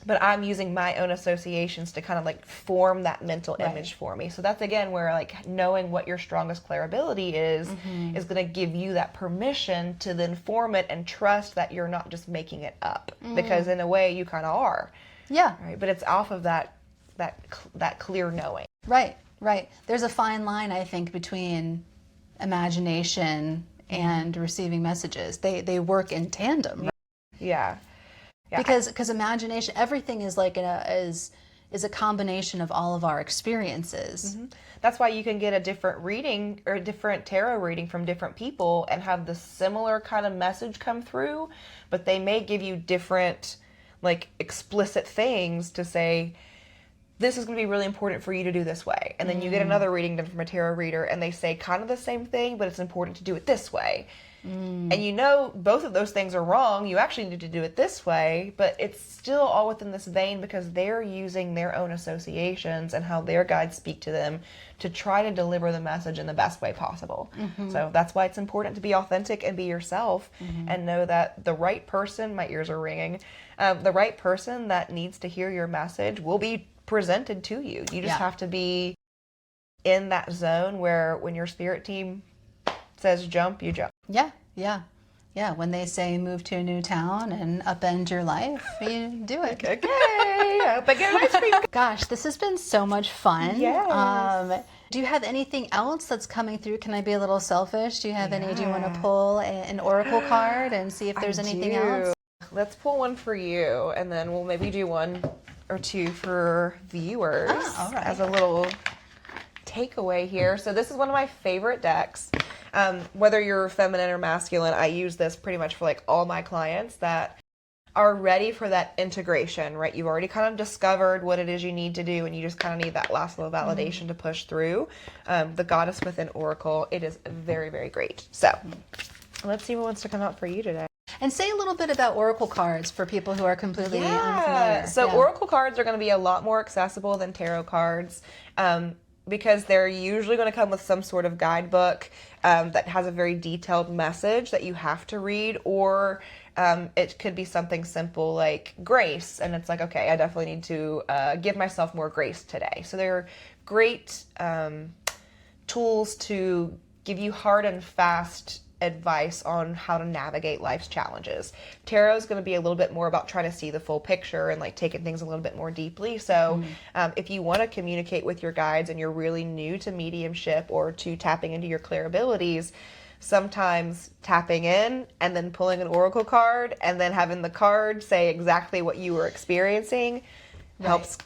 But I'm using my own associations to kind of like form that mental image for me. So that's again where like knowing what your strongest clair ability is going to give you that permission to then form it and trust that you're not just making it up, because in a way you kind of are. Yeah. Right. But it's off of that clear knowing. Right. Right. There's a fine line, I think, between imagination and receiving messages. They work in tandem. Right? Yeah. Yeah. Because imagination, everything is like is a combination of all of our experiences. That's why you can get a different reading or a different tarot reading from different people and have the similar kind of message come through, but they may give you different, like, explicit things to say, this is going to be really important for you to do this way. And then you get another reading done from a tarot reader and they say kind of the same thing, but it's important to do it this way. And you know both of those things are wrong. You actually need to do it this way, but it's still all within this vein because they're using their own associations and how their guides speak to them to try to deliver the message in the best way possible. So that's why it's important to be authentic and be yourself and know that the right person, my ears are ringing, the right person that needs to hear your message will be presented to you. You just have to be in that zone where when your spirit team says jump, you jump. Yeah. When they say move to a new town and upend your life, you do it. Okay. I hope I get an ice cream. Gosh, this has been so much fun. Yes. Do you have anything else that's coming through? Can I be a little selfish? Do you have any? Do you want to pull an oracle card and see if there's anything else? Let's pull one for you, and then we'll maybe do one or two for viewers all right. as a little takeaway here. So this is one of my favorite decks. Whether you're feminine or masculine, I use this pretty much for like all my clients that are ready for that integration, right? You've already kind of discovered what it is you need to do and you just kind of need that last little validation to push through. The Goddess Within Oracle, it is very, very great. So let's see what wants to come out for you today. And say a little bit about oracle cards for people who are completely unfamiliar. So oracle cards are going to be a lot more accessible than tarot cards. Because they're usually going to come with some sort of guidebook that has a very detailed message that you have to read, or it could be something simple like grace, and it's like, okay, I definitely need to give myself more grace today. So they're great tools to give you hard and fast advice on how to navigate life's challenges. Tarot is going to be a little bit more about trying to see the full picture and like taking things a little bit more deeply. So if you want to communicate with your guides and you're really new to mediumship or to tapping into your clair abilities, sometimes tapping in and then pulling an oracle card and then having the card say exactly what you were experiencing helps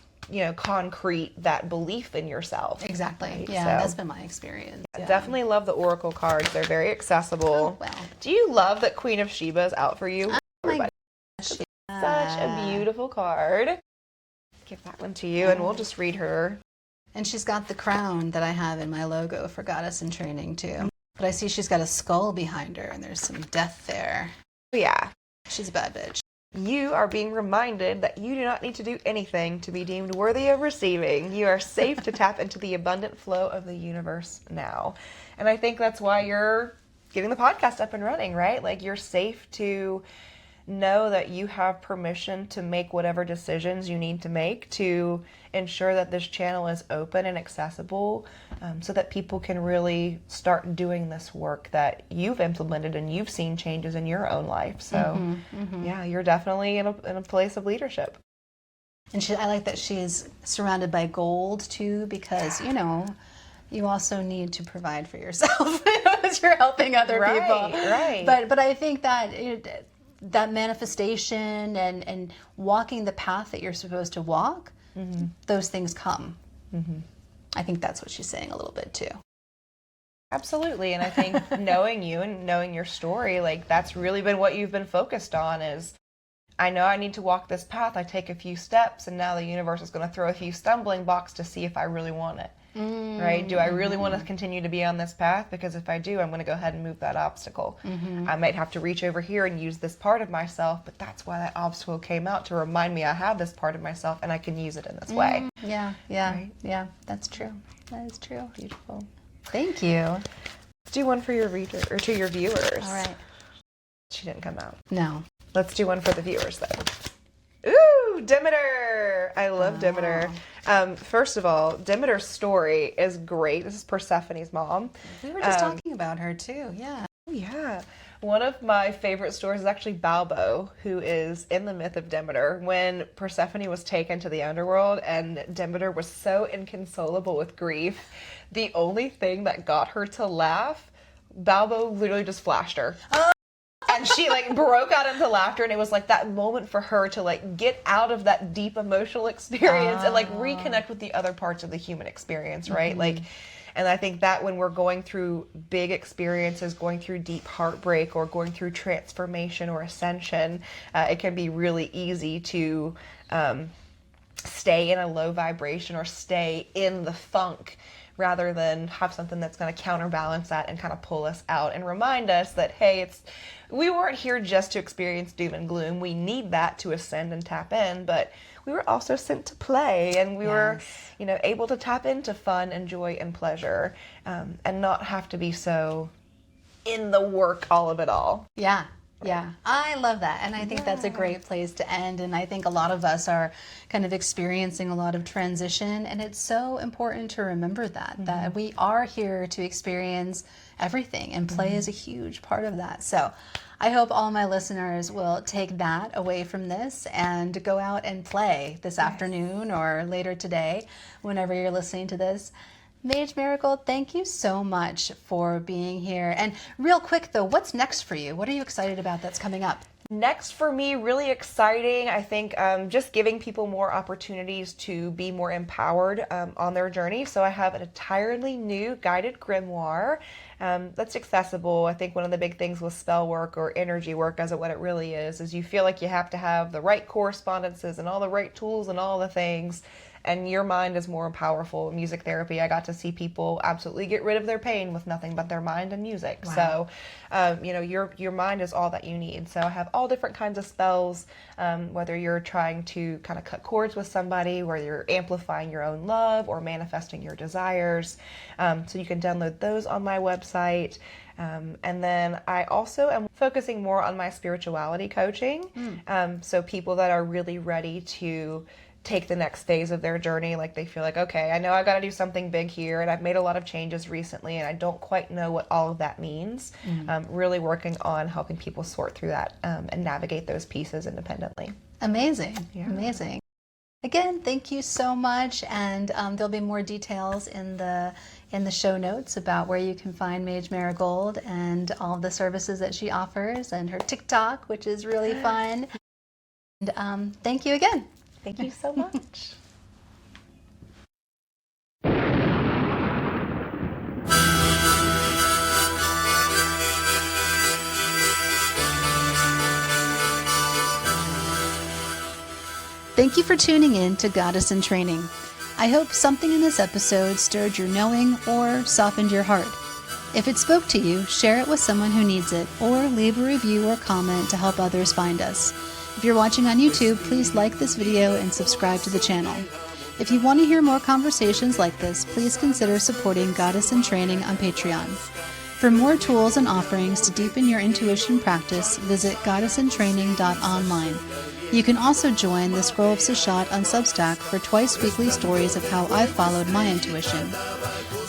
concrete that belief in yourself. Exactly. Right? Yeah, So, that's been my experience. definitely love the oracle cards. They're very accessible. Oh, well. Do you love that Queen of Sheba is out for you? Oh my gosh. Such a beautiful card. Give that one to you and we'll just read her. And she's got the crown that I have in my logo for Goddess in Training too. But I see she's got a skull behind her and there's some death there. Yeah. She's a bad bitch. You are being reminded that you do not need to do anything to be deemed worthy of receiving. You are safe to tap into the abundant flow of the universe now. And I think that's why you're getting the podcast up and running, right? Like you're safe to know that you have permission to make whatever decisions you need to make to ensure that this channel is open and accessible, so that people can really start doing this work that you've implemented and you've seen changes in your own life. So yeah, you're definitely in a place of leadership. And I like that she's surrounded by gold too, because you also need to provide for yourself as you're helping other people. Right. But I think that that manifestation and walking the path that you're supposed to walk, those things come. I think that's what she's saying a little bit too. Absolutely. And I think knowing you and knowing your story, like that's really been what you've been focused on is, I know I need to walk this path. I take a few steps and now the universe is going to throw a few stumbling blocks to see if I really want it. right? Do I really want to continue to be on this path? Because if I do, I'm going to go ahead and move that obstacle. I might have to reach over here and use this part of myself, but that's why that obstacle came out, to remind me I have this part of myself and I can use it in this way. Yeah, Right? that's true. That is true. Beautiful. Thank you. Let's do one for your reader, or to your viewers. All right. She didn't come out. No. Let's do one for the viewers then. Ooh, Demeter! I love Demeter. First of all, Demeter's story is great. This is Persephone's mom. We were just talking about her too. Yeah. Oh, yeah. One of my favorite stories is actually Balbo, who is in the myth of Demeter. When Persephone was taken to the underworld and Demeter was so inconsolable with grief, the only thing that got her to laugh, Balbo literally just flashed her. And she like broke out into laughter, and it was like that moment for her to like get out of that deep emotional experience and like reconnect with the other parts of the human experience, right? Like, and I think that when we're going through big experiences, going through deep heartbreak or going through transformation or ascension, it can be really easy to stay in a low vibration or stay in the funk, rather than have something that's going to counterbalance that and kind of pull us out and remind us that, hey, we weren't here just to experience doom and gloom. We need that to ascend and tap in, but we were also sent to play, and we were, able to tap into fun and joy and pleasure, and not have to be so in the work all of it all. Yeah. Yeah, I love that. And I think that's a great place to end. And I think a lot of us are kind of experiencing a lot of transition. And it's so important to remember that we are here to experience everything, and play is a huge part of that. So I hope all my listeners will take that away from this and go out and play this afternoon or later today, whenever you're listening to this. Mage Marigold, thank you so much for being here. And real quick though, what's next for you? What are you excited about that's coming up? Next for me, really exciting, I think just giving people more opportunities to be more empowered on their journey. So I have an entirely new guided grimoire that's accessible. I think one of the big things with spell work or energy work, as what it really is you feel like you have to have the right correspondences and all the right tools and all the things, and your mind is more powerful. Music therapy, I got to see people absolutely get rid of their pain with nothing but their mind and music. Wow. So, your mind is all that you need. So I have all different kinds of spells, whether you're trying to kind of cut cords with somebody, whether you're amplifying your own love or manifesting your desires. So you can download those on my website. And then I also am focusing more on my spirituality coaching. So people that are really ready to take the next phase of their journey, like they feel like, okay, I know I got to do something big here, and I've made a lot of changes recently, and I don't quite know what all of that means. Really working on helping people sort through that and navigate those pieces independently. Amazing. Yeah. Amazing. Again, thank you so much, and there'll be more details in the show notes about where you can find Mage Marigold and all the services that she offers, and her TikTok, which is really fun. And thank you again. Thank you so much. Thank you for tuning in to Goddess in Training. I hope something in this episode stirred your knowing or softened your heart. If it spoke to you, share it with someone who needs it, or leave a review or comment to help others find us. If you're watching on YouTube, please like this video and subscribe to the channel. If you want to hear more conversations like this, please consider supporting Goddess in Training on Patreon. For more tools and offerings to deepen your intuition practice, visit goddessintraining.online. You can also join the Scroll of Seshat on Substack for twice-weekly stories of how I followed my intuition.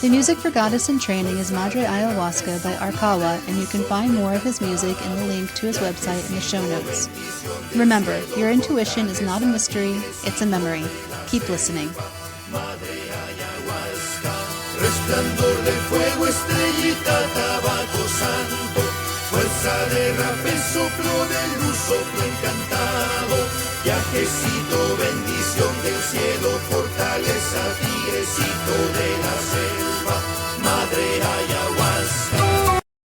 The music for Goddess in Training is Madre Ayahuasca by Arkawa, and you can find more of his music in the link to his website in the show notes. Remember, your intuition is not a mystery, it's a memory. Keep listening. Resplandor del fuego, estrellita, tabaco santo, fuerza de rapel, soplo de luz, soplo encantado, viajecito, bendición del cielo, fortaleza, tigrecito de la selva.